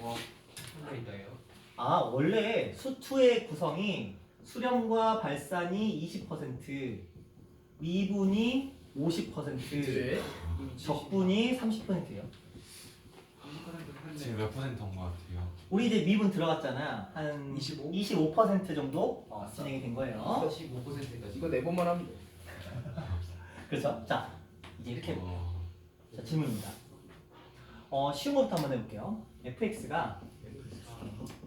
원래 수투의 구성이 수렴과 발산이 20%, 미분이 50%, 적분이 30%예요. 지금 몇 %인 것 같아요? 우리 이제 미분 들어갔잖아. 한 25% 정도 진행이 된 거예요. 15%까지. 이거 4번만 하면 돼. 그렇죠? 자, 이제 이렇게 자, 질문입니다. 쉬운 것부터 한번 해볼게요. fx가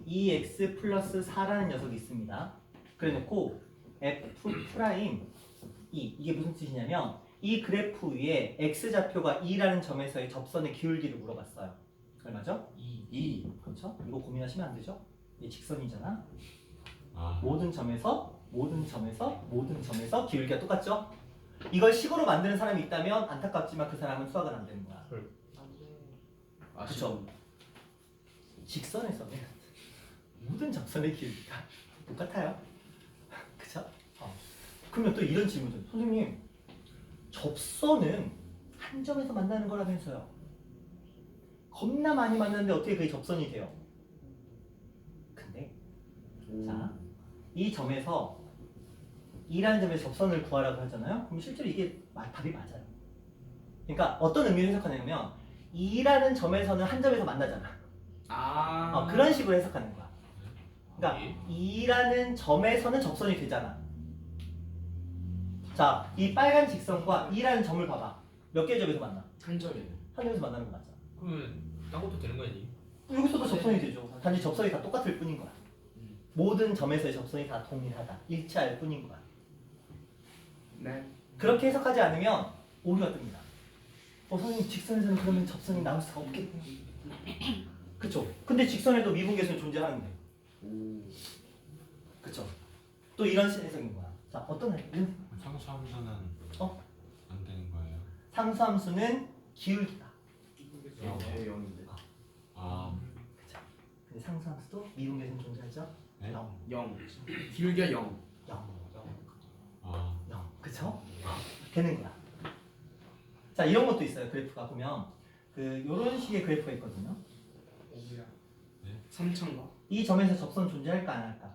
2x 플러스 4라는 녀석이 있습니다. 그래 놓고 f 프라임 이게 무슨 뜻이냐면 이 그래프 위에 x좌표가 2라는 점에서의 접선의 기울기를 물어봤어요. 얼마죠? 2. 그렇죠? 이거 고민하시면 안 되죠? 이게 직선이잖아. 아, 모든 점에서 기울기가 똑같죠? 이걸 식으로 만드는 사람이 있다면 안타깝지만 그 사람은 수학은 안 되는 거야. 아시죠? 직선에서는 모든 접선의 기울기가 똑같아요. 그쵸? 그러면 또 이런 질문들. 선생님, 접선은 한 점에서 만나는 거라면서요. 겁나 많이 만났는데 어떻게 그게 접선이 돼요? 근데 자, 이 점에서 2라는 점에서 접선을 구하라고 하잖아요. 그럼 실제로 이게 답이 맞아요. 그러니까 어떤 의미로 해석하냐면 2라는 점에서는 한 점에서 만나잖아. 그런 식으로 해석하는 거야. 그러니까 2라는 점에서는 접선이 되잖아. 자, 이 빨간 직선과 2라는 점을 봐봐. 몇 개의 점에서 만나? 한 점에. 한 점에서 만나는 거 맞아. 그러면 딴 것도 되는 거 아니니? 여기서도 접선이 되죠. 단지 접선이 다 똑같을 뿐인 거야. 모든 점에서의 접선이 다 동일하다. 일치할 뿐인 거야. 네. 그렇게 해석하지 않으면 오류가 뜹니다. 선생님 직선에서는 그러면 접선이 나올 수가 없겠네요. 그쵸? 근데 직선에도 미분계수는 존재하는데. 그쵸? 또 이런 해석인 거야. 자, 어떤 이런 상수함수는 어? 안 되는 거예요. 상수함수는 기울기다. 네, 0인데. 아, 그쵸? 근데 상수함수도 미분계수는 존재하죠? 네? 0. 기울기가 0. 0. 그쵸? 되는 거야. 자, 이런 것도 있어요. 그래프가 보면 요런 식의 그래프가 있거든요. 3천가? 이 점에서 접선 존재할까 안 할까?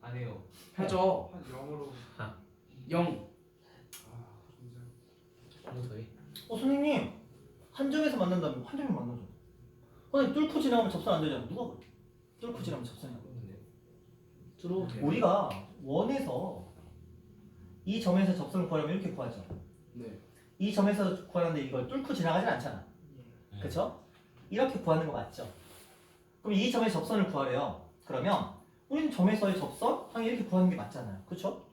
안 해요. 하죠. 한 0으로 0. 한번 더 해. 선생님 한 점에서 만난다면 한 점에 만나죠. 근데 뚫고 지나가면 접선 안 되잖아. 누가 그래? 뚫고 지나가면 접선이 안 돼. 들어도 돼요. 우리가 원에서 이 점에서 접선을 구하려면 이렇게 구하죠. 네. 이 점에서 구하는데 이걸 뚫고 지나가진 않잖아. 네. 그쵸? 이렇게 구하는 거 맞죠? 그럼 이 점에서 접선을 구하래요. 그러면 우리는 점에서의 접선? 당연히 이렇게 구하는 게 맞잖아요. 그쵸?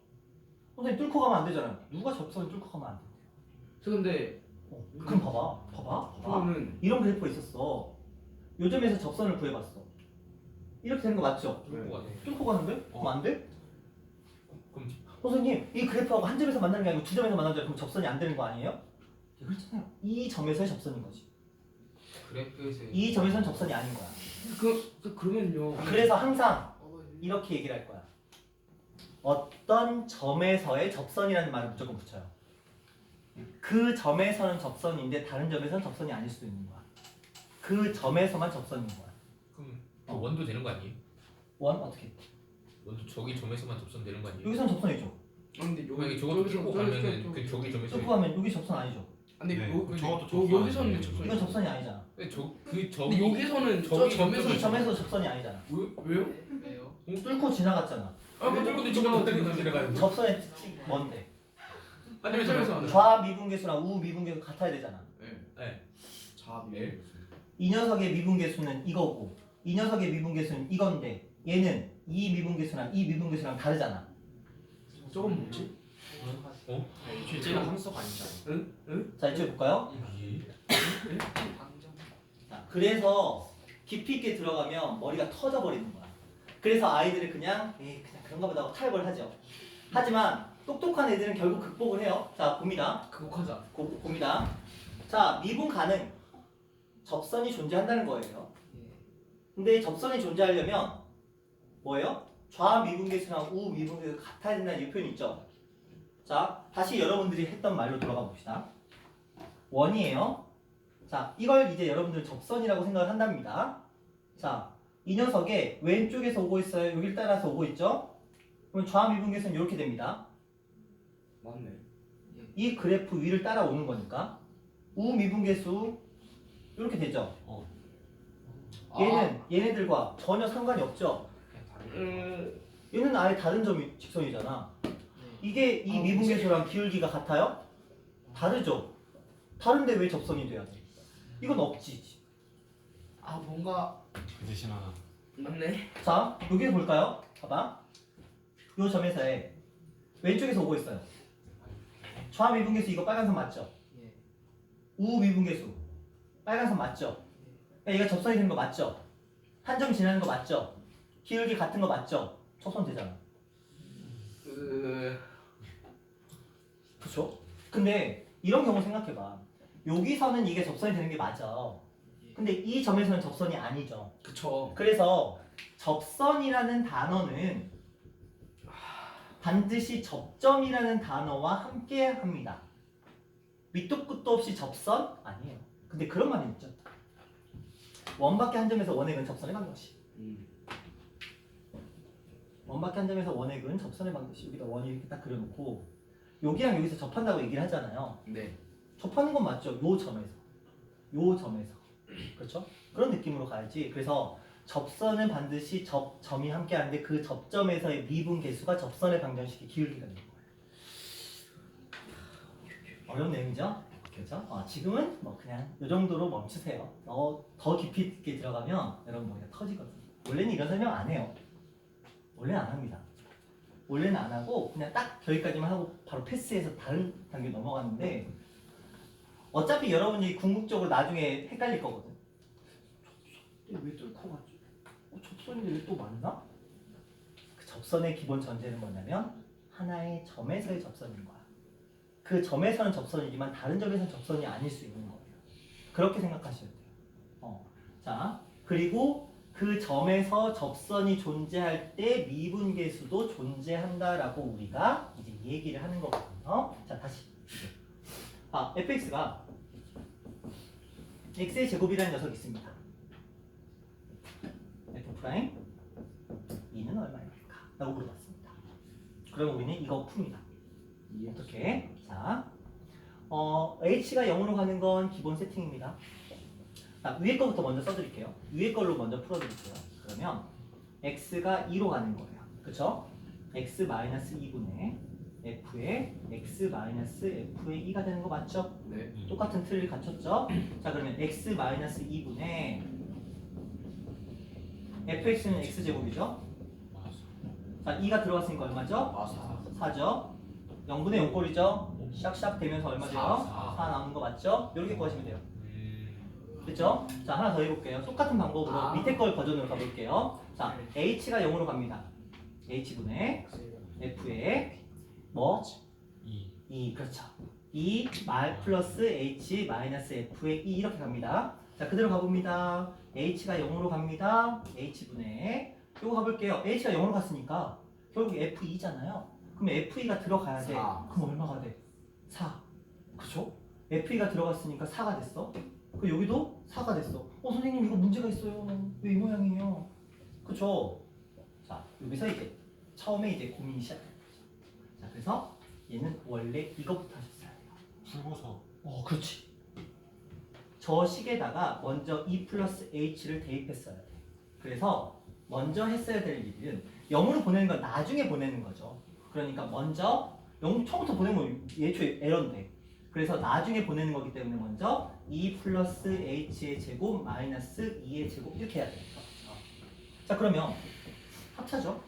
선생님 뚫고 가면 안 되잖아요. 누가 접선을 뚫고 가면 안 돼? 저 근데 그럼 봐봐. 그러면 이런 그래프가 있었어. 요 점에서 접선을 구해봤어. 이렇게 되는 거 맞죠? 뚫고 가네. 뚫고 가는데? 그럼 안 돼? 그럼 선생님 이 그래프하고 한 점에서 만나는 게 아니고 두 점에서 만나는 거 그럼 접선이 안 되는 거 아니에요? 그렇잖아요. 이 점에서의 접선인 거지. 그래프에서 이 점에서는 접선이 아닌 거야. 그러면요. 그래서 항상 이렇게 얘기를 할 거야. 어떤 점에서의 접선이라는 말을 무조건 붙여요. 그 점에서는 접선인데 다른 점에서는 접선이 아닐 수도 있는 거야. 그 점에서만 접선인 거야. 그럼 그 원도 되는 거 아니에요? 원 어떻게? 원도 저기 점에서만 접선되는 거 아니에요? 여기서는 접선이죠. 근데 만약에 저것도 뚫고 가면은 그 저기 점에서 뚫고 가면 여기 접선 아니죠. 근데 네, 저것도 여기서는 접선 접선. 이건 접선이 아니잖아. 근데 저기 근데 여기서는 저 저기 점에서 이 점에서 접선이 아니잖아. 왜요? 뚫고 지나갔잖아. 근데 지금 들어가는 거. 접선의 뭔데? 한 점에서 좌 미분계수랑 우 미분계수 같아야 되잖아. 네. 자, 네. 이 녀석의 미분계수는 이거고 이 녀석의 미분계수는 이건데 얘는 이 미분계수랑 이 미분계수랑 다르잖아. 저건 뭐지? 실제로 함수가 아니잖아. 자 이쪽 볼까요? 자, 그래서 깊이 있게 들어가면 머리가 터져 버리는 거야. 그래서 아이들은 그냥 그런가 보다 하고 타협을 하죠. 하지만 똑똑한 애들은 결국 극복을 해요. 자 봅니다. 극복하자. 봅니다. 자 미분 가능. 접선이 존재한다는 거예요. 근데 접선이 존재하려면 뭐예요? 좌 미분계수랑 우 미분계수가 같아야 된다는 이 표현 있죠? 자 다시 여러분들이 했던 말로 돌아가 봅시다. 원이에요. 자 이걸 이제 여러분들 접선이라고 생각을 한답니다. 자 이 녀석의 왼쪽에서 오고 있어요. 여기를 따라서 오고 있죠? 그럼 좌 미분계수는 이렇게 됩니다. 맞네. 이 그래프 위를 따라오는 거니까 우 미분계수 이렇게 되죠? 얘네들과 전혀 상관이 없죠? 얘는 아예 다른 점이 직선이잖아. 이게 이 미분계수랑 기울기가 같아요? 다르죠? 다른데 왜 접선이 돼야 돼? 이건 없지. 뭔가 그 대신 하나. 맞네. 자, 여기 볼까요? 봐봐. 요 점에서의 왼쪽에서 오고 있어요. 좌미분계수 이거 빨간선 맞죠? 예. 우미분계수 빨간선 맞죠? 그러니까 얘가 접선이 되는 거 맞죠? 한 점 지나는 거 맞죠? 기울기 같은 거 맞죠? 접선 되잖아. 그쵸? 근데 이런 경우 생각해봐. 여기서는 이게 접선이 되는 게 맞아. 근데 이 점에서는 접선이 아니죠. 그쵸. 그래서 접선이라는 단어는 반드시 접점이라는 단어와 함께 합니다. 밑도 끝도 없이 접선? 아니에요. 근데 그런 말이 있죠. 원밖에 한 점에서 원액은 접선의 방정식. 원밖에 한 점에서 원액은 접선의 방정식. 여기다 원이 이렇게 딱 그려놓고 여기랑 여기서 접한다고 얘기를 하잖아요. 네. 접하는 건 맞죠. 요 점에서. 요 점에서. 그렇죠? 그런 느낌으로 가야지. 그래서 접선은 반드시 점이 함께 하는데 그 접점에서의 미분 계수가 접선의 방정식의 기울기가 되는 거예요. 어려운 내용이죠? 그렇죠? 지금은 뭐 그냥 이 정도로 멈추세요. 더 깊이 있게 들어가면 여러분 머리가 터지거든요. 원래는 이런 설명 안 해요. 원래는 안 합니다. 원래는 안 하고 그냥 딱 저기까지만 하고 바로 패스해서 다른 단계 넘어가는데 어차피 여러분이 궁극적으로 나중에 헷갈릴 거거든. 왜 뚫고 가지? 접선인데 왜 또 맞나? 그 접선의 기본 전제는 뭐냐면 하나의 점에서의 접선인 거야. 그 점에서는 접선이지만 다른 점에서는 접선이 아닐 수 있는 거예요. 그렇게 생각하셔야 돼요. 자, 그리고 그 점에서 접선이 존재할 때 미분계수도 존재한다라고 우리가 이제 얘기를 하는 거거든요. 자, 다시. fx가 x의 제곱이라는 녀석이 있습니다. f' 2는 얼마입니까? 라고 물어봤습니다. 그럼 우리는 이거 풉니다. 어떻게? 자, h가 0으로 가는 건 기본 세팅입니다. 자, 위에 거부터 먼저 써드릴게요. 위에 걸로 먼저 풀어드릴게요. 그러면 x가 2로 가는 거예요. 그쵸? x-2분의 f의 x-f의 2가 되는 거 맞죠? 네. 똑같은 틀을 갖췄죠? 자, 그러면 x-2분의 fx는 x제곱이죠? 자, 2가 들어갔으니까 얼마죠? 4죠? 0분의 0꼴이죠? 샥샥 되면서 얼마 돼요? 4 나오는 거 맞죠? 이렇게 구하시면 돼요. 됐죠? 자, 하나 더 해볼게요. 똑같은 방법으로 밑에 걸 버전으로 가볼게요. 자, h가 0으로 갑니다. h분의 f의 뭐? 2. 그렇죠. 2 플러스 h 마이너스 f의 2 이렇게 갑니다. 자, 그대로 가봅니다. h가 0으로 갑니다. h분의 요거 가볼게요. h가 0으로 갔으니까 결국 f2잖아요. 그럼 f2가 들어가야 돼. 4. 그럼 얼마가 돼? 4. 그쵸? f2가 들어갔으니까 4가 됐어. 그 여기도 4가 됐어. 선생님 이거 문제가 있어요. 왜 이 모양이에요? 그쵸? 자, 여기서 이제 처음에 이제 고민이 시작돼요. 자, 그래서 얘는 원래 이것부터 하셨어야 돼요. 풀고서 그렇지. 저 식에다가 먼저 e 플러스 h를 대입했어야 돼. 그래서 먼저 했어야 될 일은 0으로 보내는 건 나중에 보내는 거죠. 그러니까 먼저 0 처음부터 보내면 예초에 에러인데. 그래서 나중에 보내는 거기 때문에 먼저 e 플러스 h의 제곱 마이너스 2의 제곱 이렇게 해야 돼요. 자, 그러면 합차죠.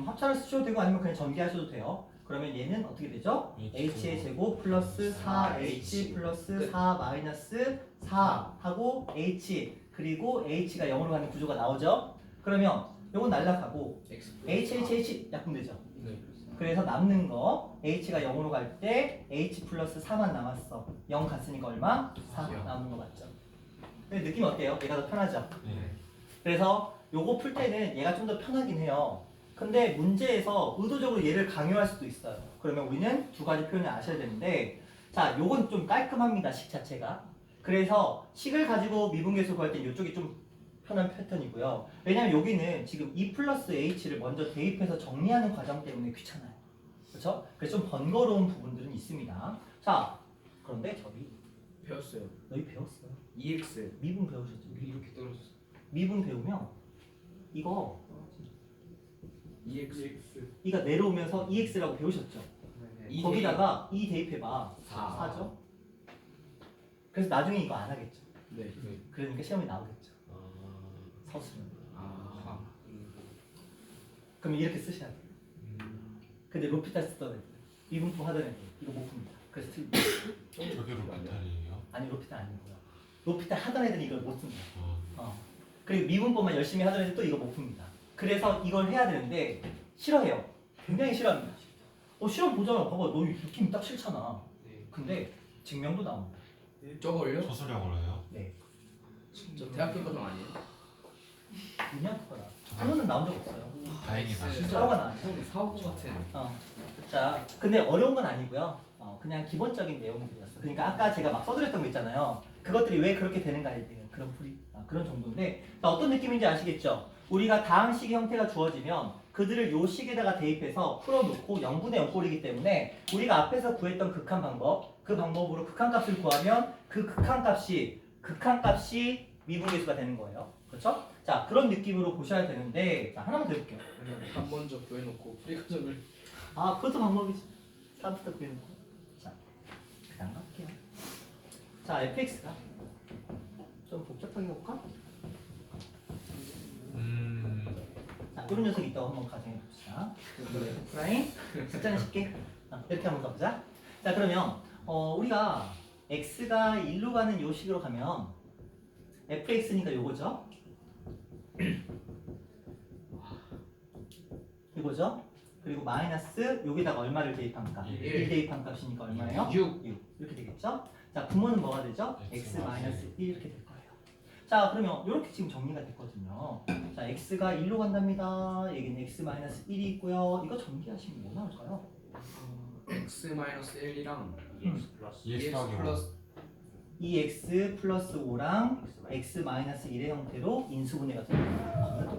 합차를 쓰셔도 되고 아니면 그냥 전개하셔도 돼요. 그러면 얘는 어떻게 되죠? h의 제곱 플러스 4h 플러스 4 마이너스 4 하고 h 그리고 h가 0으로 가는 구조가 나오죠? 그러면 요건 날라가고 h 약분되죠? 네. 그래서 남는 거 h가 0으로 갈 때 h 플러스 4만 남았어. 0 갔으니까 얼마? 4 남은 거 맞죠? 근데 느낌 어때요? 얘가 더 편하죠? 네. 그래서 요거 풀 때는 얘가 좀 더 편하긴 해요. 근데 문제에서 의도적으로 얘를 강요할 수도 있어요. 그러면 우리는 두 가지 표현을 아셔야 되는데 자, 요건 좀 깔끔합니다. 식 자체가. 그래서 식을 가지고 미분계수 구할 때 이쪽이 좀 편한 패턴이고요. 왜냐면 여기는 지금 e 플러스 h를 먼저 대입해서 정리하는 과정 때문에 귀찮아요. 그렇죠? 그래서 좀 번거로운 부분들은 있습니다. 자, 그런데 저희 배웠어요. 너희 배웠어요. EX. 미분 배우셨죠? 이렇게 떨어졌어. 미분 배우면 이거 EX. 이가 내려오면서 ex라고 배우셨죠? 거기다가 e 대입해봐. 4. 4죠? 그래서 나중에 이거 안 하겠죠? 네. 그러니까 시험에 나오겠죠? 서술은. 그럼 이렇게 쓰셔야 돼요. 근데 로피탈 쓰던 애들, 미분포 하던 애들 이거 못 풉니다. 그래서 저게 로피탈이에요? 아니 로피탈 아니고요. 로피탈 하던 애들이 이걸 못 씁니다. 아, 그리고 미분법만 열심히 하던 애들 또 이거 못 풉니다. 그래서 이걸 해야 되는데 싫어해요. 굉장히 싫어합니다. 시험 보잖아. 봐봐, 너 느낌이 딱 싫잖아. 근데 증명도 나옵니다. 저걸요? 서술형으로 해요? 네, 저 대학교 과정 아니에요? 2년 그거다. 한번은 나온 적 없어요. 다행이다. 사고가 나요. 사고 같은. 자, 근데 어려운 건 아니고요. 그냥 기본적인 내용들이었어. 그러니까 아까 제가 막 써드렸던 거 있잖아요. 그것들이 왜 그렇게 되는가에 대한 그런 정도인데, 자, 어떤 느낌인지 아시겠죠? 우리가 다항식의 형태가 주어지면 그들을 요 식에다가 대입해서 풀어놓고 0분의 0꼴이기 때문에 우리가 앞에서 구했던 극한 방법, 그 방법으로 극한값을 구하면 그 극한값이 미분계수가 되는 거예요. 그렇죠? 자, 그런 느낌으로 보셔야 되는데, 자, 하나만 더 해볼게요. 한 먼저 구해놓고 풀이 과정을. 그것도 방법이지. 다음부터 구해놓고. 자, 그냥 갈게요. 자, fx가 좀 복잡하게 해볼까? 자, 이런 녀석이 있다고 한번 가정해 봅시다. 프라임 숫자는 쉽게 이렇게 한번 가보자. 자, 그러면 우리가 x가 1로 가는 요 식으로 가면 fx니까 요거죠? 이거죠? 그리고 마이너스 여기다가 얼마를 대입합니까? 1 대입한 값이니까 얼마예요? 6. 이렇게 되겠죠? 자, 부모는 뭐가 되죠? x 마이너스 1 이렇게 될 거예요. 자, 그러면 이렇게 지금 정리가 됐거든요. 자, x가 1로 간답니다. 여기는 x 마이너스 1이 있고요. 이거 전개하시면 뭐 나올까요? x-1이랑 EX 더하기 5. 플러스 2x 플러스 5랑 x 마이너스 1의 형태로 인수분해가 됩니다.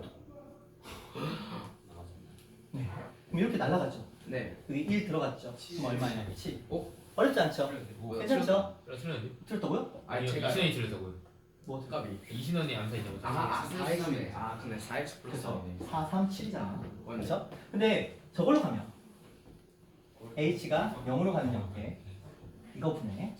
네. 그럼 이렇게 날아가죠. 네. 여기 1 들어갔죠. 그럼 얼마예요? 7. 어? 어렵지 않죠? 괜찮죠? 틀렸는데? 틀렸다고요? 아니 제가 이신원이 틀렸다고요. 뭐 값이. 이신원이 암사 있냐고. 4x네. 근데 4x 플러스 그래서 4네. 4, 3, 7이잖아. 맞네. 그렇죠? 근데 저걸로 가면 h가 0으로 가는 형태 이거 분해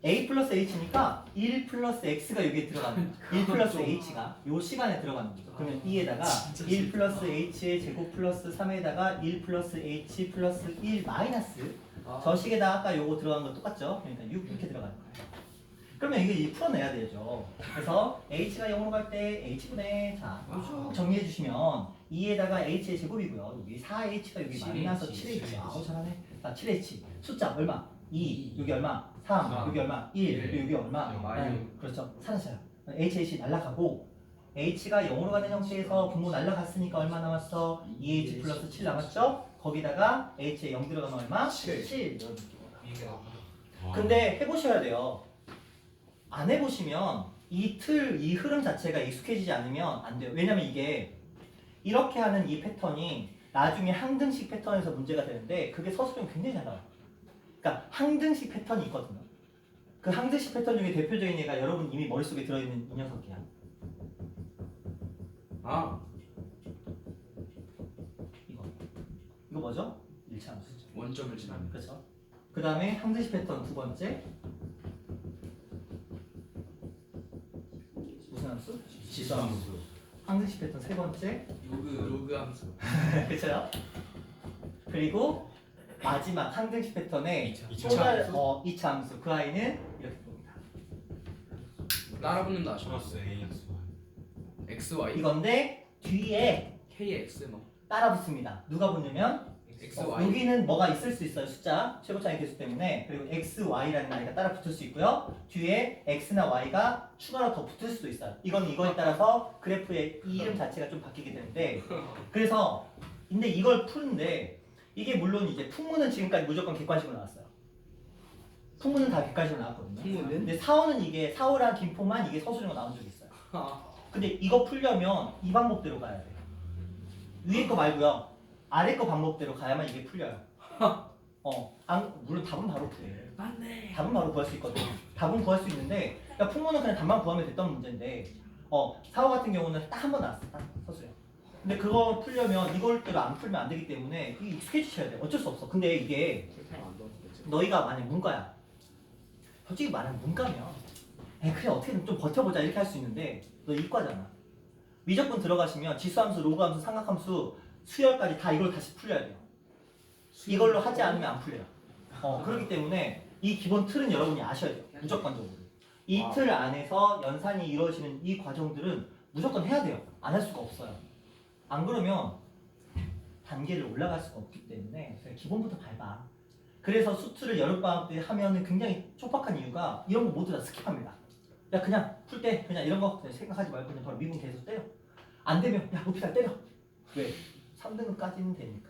a 플러스 h니까 1 플러스 x가 여기에 들어가는 거죠. 1 플러스 h가 요 시간에 들어가는 거죠. 그러면 2에다가 1 플러스 h의 제곱 플러스 3에다가 1 플러스 h 플러스 1 마이너스 저 식에다 아까 요거 들어간 거 똑같죠? 그러니까 6 이렇게 들어가는 거예요. 그러면 이거 풀어내야 되죠. 그래서 h가 0으로 갈 때 h분의 자, 쭉 정리해 주시면 2에다가 h의 제곱이고요. 여기 4h가 여기 7H. 마이너스 7h. 아우 잘하네. 자, 7h. 숫자 얼마? 2. 여기 얼마? 3. 여기 얼마? 1. 그리고 여기 얼마? 마이너스. 그렇죠. 사라져요. hh 날라가고 h가 0으로 가는 형태에서 분모 날라갔으니까 얼마 남았어? 2h 플러스 7 남았죠? 거기다가 h에 0 들어가면 얼마? 7. 이런 느낌으로. 근데 해보셔야 돼요. 안 해보시면 이 흐름 자체가 익숙해지지 않으면 안 돼요. 왜냐면 이게 이렇게 하는 이 패턴이 나중에 항등식 패턴에서 문제가 되는데 그게 서술형 굉장히 잘 나와요. 그러니까 항등식 패턴이 있거든요. 그 항등식 패턴 중에 대표적인 얘가 여러분 이미 머릿속에 들어있는 이 녀석이야. 이거 뭐죠? 1차 함수죠. 원점을 지나는. 그렇죠. 그 다음에 항등식 패턴 두 번째 무슨 함수? 지수함수. 항등식 패턴 세 번째 로그 함수. 그렇죠. 그리고 마지막 항등식 패턴의 이차 또 다른 함수? 2차 함수 그 아이는 이렇게 봅니다. 따라붙는다 하죠. 플러스 AXY. xy. 이건데 뒤에 kx 뭐. 따라 붙습니다. 누가 붙냐면 xy. 여기는 뭐가 있을 수 있어요. 숫자 최고차의 개수 때문에. 그리고 xy라는 아이가 따라 붙을 수 있고요. 뒤에 x나 y가 추가로 더 붙을 수도 있어요. 이건 이거에 따라서 그래프의 이 이름 자체가 좀 바뀌게 되는데 그래서 근데 이걸 푸는데 이게 물론 이제 풍문은 지금까지 무조건 객관식으로 나왔어요. 풍문은 다 객관식으로 나왔거든요. 풍문은? 근데 사원은 이게 사오랑 김포만 이게 서술형으로 나온 적이 있어요. 근데 이거 풀려면 이 방법대로 가야 돼요. 위에 거 말고요. 아래 거 방법대로 가야만 이게 풀려요. 물론 답은 바로 구해. 맞네. 답은 바로 구할 수 있거든. 답은 구할 수 있는데, 그러니까 풍문은 그냥 답만 구하면 됐던 문제인데, 사오 같은 경우는 딱 한 번 나왔어, 딱 서술형. 근데 그거 풀려면 이걸대로 안 풀면 안 되기 때문에 이게 익숙해지셔야 돼. 어쩔 수 없어. 근데 이게 너희가 만약 문과야. 솔직히 말하면 문과면, 그래 어떻게든 좀 버텨보자 이렇게 할 수 있는데, 너 이과잖아. 미적분 들어가시면 지수함수, 로그함수, 삼각함수, 수열까지 다 이걸 다시 풀려야 돼요. 이걸로 하지 않으면 안 풀려요. 그렇기 때문에 이 기본 틀은 여러분이 아셔야 돼요. 무조건적으로. 이 틀 안에서 연산이 이루어지는 이 과정들은 무조건 해야 돼요. 안 할 수가 없어요. 안 그러면 단계를 올라갈 수가 없기 때문에 기본부터 밟아. 그래서 수트를 여름방학 때 하면은 굉장히 촉박한 이유가 이런 거 모두 다 스킵합니다. 야 그냥 풀 때 그냥 이런 거 그냥 생각하지 말고 그냥 바로 미분 계속 때려. 안 되면 야 높이 다 때려. 왜? 3등급까지는 되니까.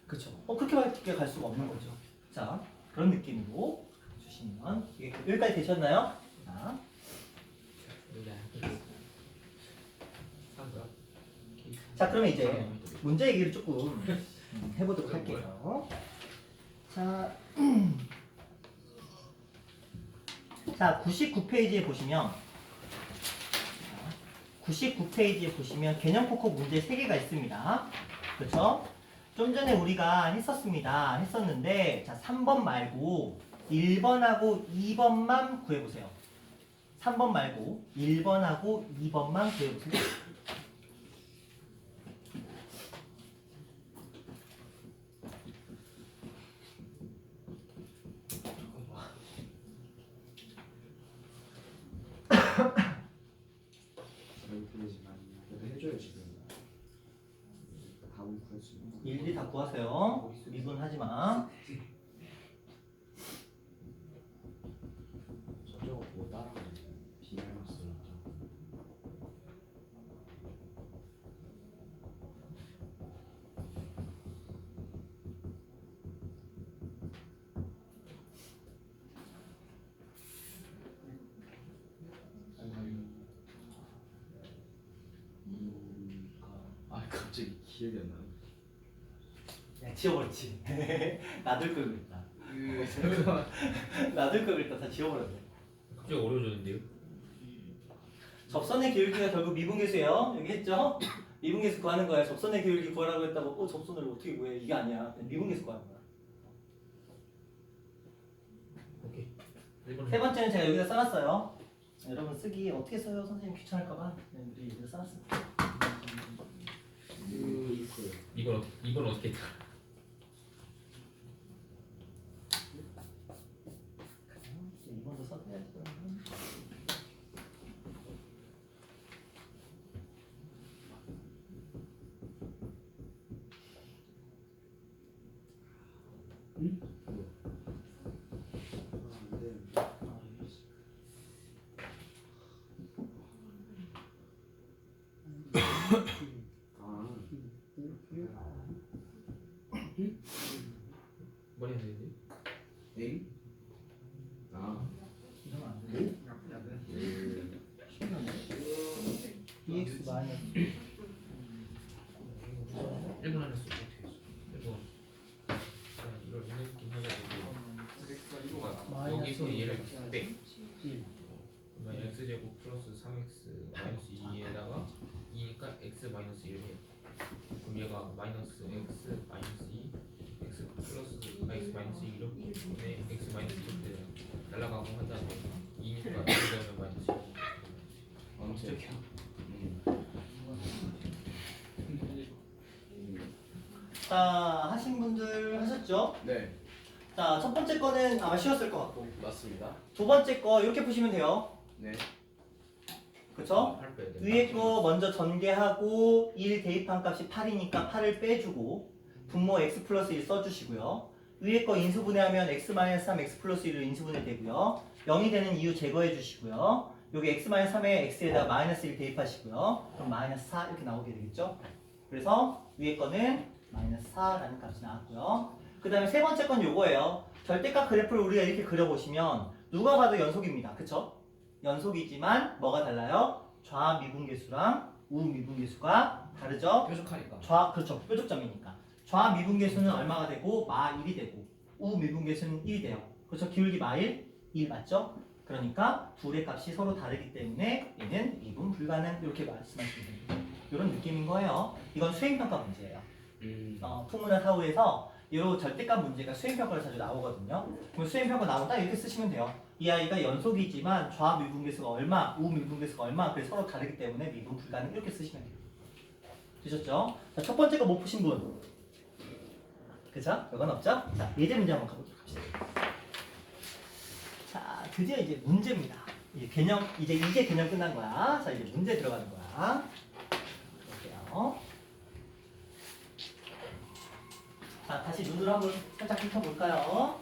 그렇죠. 그렇게밖에 갈 수가 없는 거죠. 자 그런 느낌으로 주시면 여기까지 되셨나요? 자, 자 그러면 이제 문제 얘기를 조금 해보도록 할게요. 자, 자 99페이지에 보시면 99페이지에 보시면 개념 코코 문제 3개가 있습니다. 그렇죠? 좀 전에 우리가 했었는데 자 3번 말고 1번하고 2번만 구해보세요. 3번 말고 1번하고 2번만 구해보세요. 해줘요 지금. 답은 구할 수 있는 거. 일일이 다 구하세요. 미분하지 마. 저쪽 뭐 따라가네. 비마이너스. 갑자기 기억이 안 나네. 야, 지워버렸지. 놔둘 걸 그랬다. 놔둘 걸 그랬다. 다 지워버렸네. 갑자기 어려워졌는데요? 접선의 기울기가 결국 미분계수예요. 여기 했죠? 미분계수 구하는 거야. 접선의 기울기 구하라고 했다고 접선을 어떻게 구해? 이게 아니야. 그냥 미분계수 구하는 거야. 오케이. 세 번째는 제가 여기다 써놨어요. 여러분 쓰기 어떻게 써요? 선생님 귀찮을까봐 우리 여기다 써놨습니다. 이걸 어떻게 다? 이번도 써야지. 머리 안 되는데? 에이? 아. 이러면 안 돼. 쉽네. EX 마이너스 1분 안에 쓰고 어떻게 했어? 그래서 이걸 이렇게 해가지고 여기서 얘를 빼. 1. 그러면 x제곱 플러스 3x 마이너스 2에다가 2니까 x 마이너스 1을 해. 그럼 얘가 마이너스 x 마이너스 2 x 플러스 x 마이너스 2 이렇게 네, x 마이너스 2를 날라가고 한 다음에 2니까 x 되면 마이너스 2. 언제? 자 하신 분들 하셨죠? 네, 자 첫 번째 거는 아마 쉬웠을 것 같고 맞습니다. 두 번째 거 이렇게 푸시면 돼요. 네, 그쵸? 팔 빼야 돼. 위에 거 먼저 전개하고 1 대입한 값이 8이니까 8을 빼주고 분모 x 플러스 1 써주시고요. 위에 거 인수분해하면 x 마이너스 3 x 플러스 1로 인수분해 되고요. 0이 되는 이유 제거해 주시고요. 여기 x 마이너스 3에 x에다 마이너스 1 대입하시고요. 그럼 마이너스 4 이렇게 나오게 되겠죠? 그래서 위에 거는 마이너스 4라는 값이 나왔고요. 그 다음에 세 번째 건 요거예요. 절대값 그래프를 우리가 이렇게 그려보시면 누가 봐도 연속입니다. 그쵸? 연속이지만 뭐가 달라요? 좌 미분계수랑 우 미분계수가 다르죠? 뾰족하니까. 그렇죠. 뾰족점이니까. 좌 미분계수는 얼마가 되고 마 1이 되고 우 미분계수는 1이 돼요. 그렇죠? 기울기 마 1, 1 맞죠? 그러니까 둘의 값이 서로 다르기 때문에 얘는 미분 불가능 이렇게 말씀하시면 됩니다. 이런 느낌인 거예요. 이건 수행평가 문제예요. 풍문화 사후에서 이런 절대값 문제가 수행평가로 자주 나오거든요. 그럼 수행평가 나오면 딱 이렇게 쓰시면 돼요. 이 아이가 연속이지만 좌 미분계수가 얼마, 우 미분계수가 얼마, 그래서 서로 다르기 때문에 미분 불가능 이렇게 쓰시면 돼요. 되셨죠? 자, 첫 번째 거 못 푸신 분. 그죠? 이건 없죠? 자, 예제 문제 한번 가보도록 합시다. 자, 드디어 이제 문제입니다. 이제 이제 개념 끝난 거야. 자, 이제 문제 들어가는 거야. 볼게요. 자, 다시 눈으로 한번 살짝 훑어볼까요?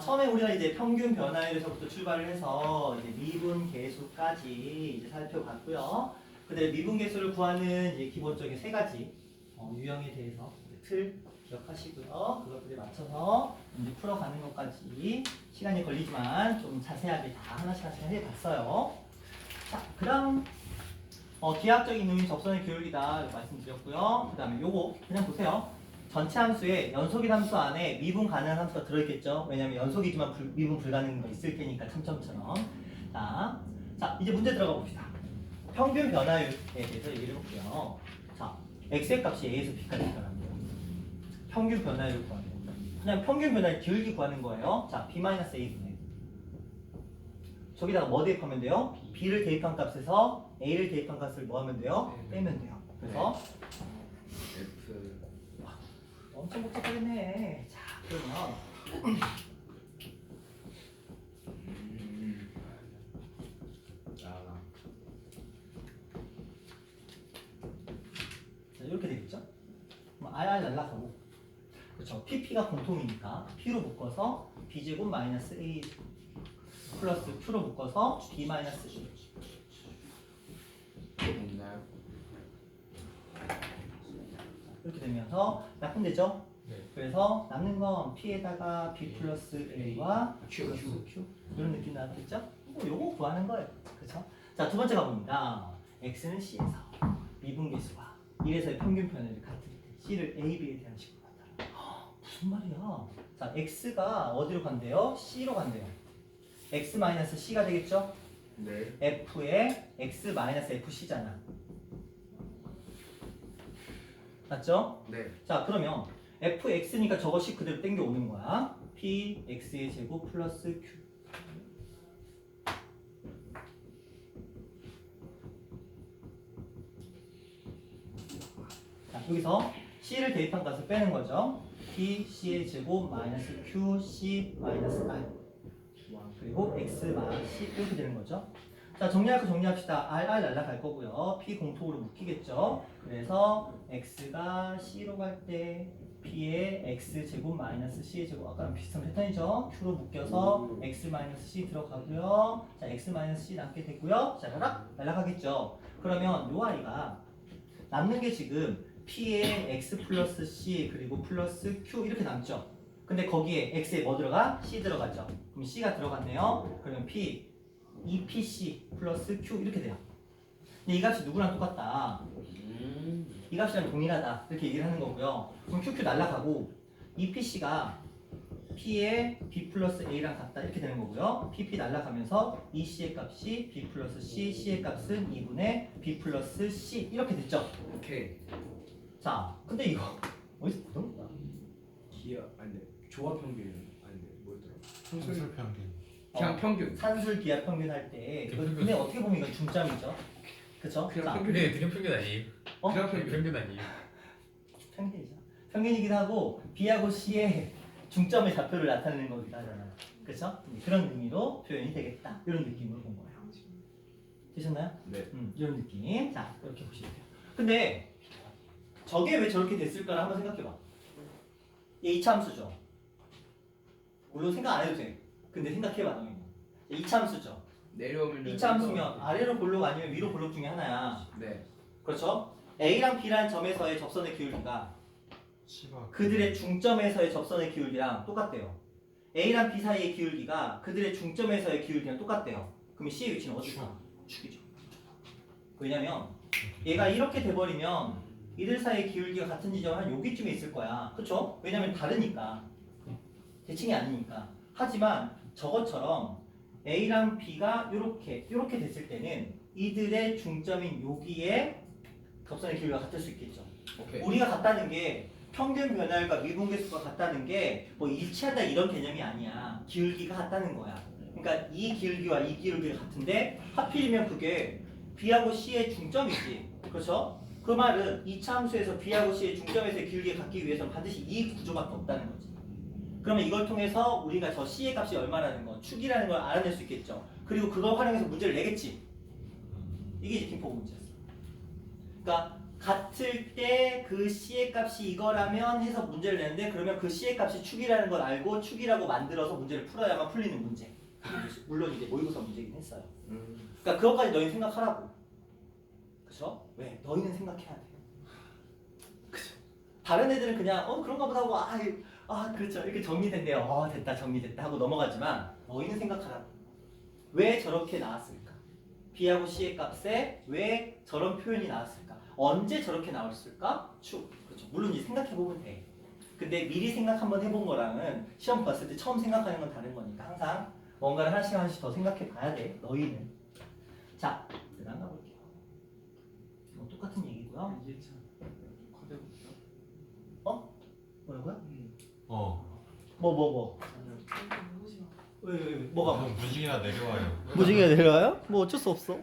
처음에 우리가 이제 평균 변화율에서부터 출발을 해서 이제 미분 계수까지 이제 살펴봤고요. 그다음에 미분 계수를 구하는 이제 기본적인 세 가지 유형에 대해서 틀 기억하시고요. 그것들에 맞춰서 이제 풀어가는 것까지 시간이 걸리지만 좀 자세하게 다 하나씩 해봤어요. 자, 그다음 기하학적인 의미 접선의 교육이다 말씀드렸고요. 그다음에 요거 그냥 보세요. 전체 함수에 연속인 함수 안에 미분 가능한 함수가 들어있겠죠. 왜냐면 연속이지만 미분 불가능한 거 있을 테니까 참점처럼. 자, 이제 문제 들어가 봅시다. 평균 변화율에 대해서 얘기를 해볼게요. 자, x의 값이 a에서 b까지 변합니다. 평균 변화율을 구하는 겁니다. 그냥 평균 변화율 기울기 구하는 거예요. 자, b-a분의 저기다가 뭐 대입하면 돼요? b를 대입한 값에서 a를 대입한 값을 뭐 하면 돼요? 빼면 돼요. 그래서 F 엄청 복잡하겠네. 자, 그러면 아 자, 이렇게 되겠죠? 그럼 RR 날라가고 그렇죠. PP가 공통이니까 P로 묶어서 B제곱 마이너스 A 플러스 Q로 묶어서 B 마이너스 E 있나요? 이렇게 되면서 약분되죠? 네. 그래서 남는 건 P에다가 B 플러스 A와 Q, 플러스 Q. Q 이런 느낌 나왔겠죠? 요거 구하는 거예요. 그렇죠? 자, 두 번째 가봅니다. X는 C에서 미분계수와 1에서의 평균 변화율이 같을 때 C를 A, B에 대한 식으로 나타나. 무슨 말이야? 자, X가 어디로 간대요? C로 간대요. X-C가 되겠죠? 네. F의 X-FC잖아. 맞죠? 네. 자, 그러면 fx니까 저것이 그대로 땡겨 오는 거야. p x의 제곱 플러스 q. 자, 여기서 c를 대입한 값을 빼는 거죠. p c의 제곱 마이너스 q c 마이너스 r. 그리고 x 마이너스 c 이렇게 되는 거죠. 자, 정리할 거 정리합시다. r 날라갈 거고요. p 공통으로 묶이겠죠. 그래서 x가 c로 갈 때 p의 x 제곱 마이너스 c의 제곱 아까랑 비슷한 패턴이죠. q로 묶여서 x 마이너스 c 들어가고요. 자, x 마이너스 c 남게 되고요. 자, 날라가겠죠. 그러면 요 아이가 남는 게 지금 p의 x 플러스 c 그리고 플러스 q 이렇게 남죠. 근데 거기에 x에 뭐 들어가? c 들어가죠. 그럼 c가 들어갔네요. 그러면 p 2pc 플러스 q 이렇게 돼요. 근데 이 값이 누구랑 똑같다? 이 값이랑 동일하다 이렇게 얘기를 하는 거고요. 그럼 QQ 날라가고 2PC가 P의 B 플러스 A랑 같다 이렇게 되는 거고요. PP 날라가면서 2C의 값이 B 플러스 C, C의 값은 2분의 B 플러스 C 이렇게 됐죠. 오케이. 자, 근데 이거 어디서 보던 거야? 기하 아닌데 조합 평균 아닌데 뭐였더라? 산술 평균. 그냥 평균. 산술 기하 평균 할 때 그 평균. 근데 어떻게 보면 이건 중점이죠. 그쵸? 그냥 자, 평균. 네, 그냥 평균 아니에요. 그냥 평균. 평균 아니에요. 평균이죠. 평균이기도 하고 B하고 C의 중점의 좌표를 나타내는 거기도 하잖아요. 그렇죠? 그런 의미로 표현이 되겠다. 이런 느낌으로 본 거예요. 되셨나요? 네. 이런 느낌. 자, 이렇게 보시면 돼요. 근데 저게 왜 저렇게 됐을까를 한번 생각해봐. 얘 2차 함수죠. 물론 생각 안 해도 돼. 근데 생각해봐, 너희는. 2차 함수죠. 내려오면 2차 함수면 아래로 볼록 아니면 위로 볼록 중에 하나야. 네. 그렇죠? A랑 B라는 점에서의 접선의 기울기가 C가 그들의 중점에서의 접선의 기울기랑 똑같대요. A랑 B 사이의 기울기가 그들의 중점에서의 기울기랑 똑같대요. 그럼 C의 위치는 어디일까? 축이죠. 왜냐면 얘가 이렇게 돼버리면 이들 사이의 기울기가 같은 지점 한 여기쯤에 있을 거야. 그쵸? 왜냐면 다르니까. 대칭이 아니니까. 하지만 저것처럼 A랑 B가 이렇게 됐을 때는 이들의 중점인 여기에 접선의 기울기가 같을 수 있겠죠. 오케이. 우리가 같다는 게 평균 변화율과 미분계수가 같다는 게 뭐 일치한다 이런 개념이 아니야. 기울기가 같다는 거야. 그러니까 이 기울기와 이 기울기가 같은데 하필이면 그게 B하고 C의 중점이지. 그렇죠? 그 말은 이차함수에서 B하고 C의 중점에서의 기울기를 갖기 위해서는 반드시 이 구조밖에 없다는 거지. 그러면 이걸 통해서 우리가 저 C의 값이 얼마라는 거, 축이라는 걸 알아낼 수 있겠죠. 그리고 그걸 활용해서 문제를 내겠지. 이게 이제 김포 문제였어. 그러니까 같을 때 그 C의 값이 이거라면 해서 문제를 내는데 그러면 그 C의 값이 축이라는 걸 알고 축이라고 만들어서 문제를 풀어야만 풀리는 문제. 물론 이제 모의고사 문제긴 했어요. 그러니까 그것까지 너희는 생각하라고. 그쵸? 왜? 너희는 생각해야 돼. 그쵸? 다른 애들은 그냥 그런가 보다 하고 그렇죠. 이렇게 정리됐네요. 됐다 정리됐다 하고 넘어가지만 너희는 생각하라고. 왜 저렇게 나왔을까? B하고 C의 값에 왜 저런 표현이 나왔을까? 언제 저렇게 나왔을까? 축. 그렇죠. 물론 이제 생각해보면 돼. 근데 미리 생각 한번 해본 거랑은 시험 봤을 때 처음 생각하는 건 다른 거니까 항상 뭔가를 하나씩 더 생각해 봐야 돼. 너희는. 자, 그다음 가볼게요. 똑같은 얘기고요. 이게 참 과대고 뭐라고요? 어. 왜? 뭐가? 무징이나 내려와요. 무지개가 내려가요? 뭐 어쩔 수 없어.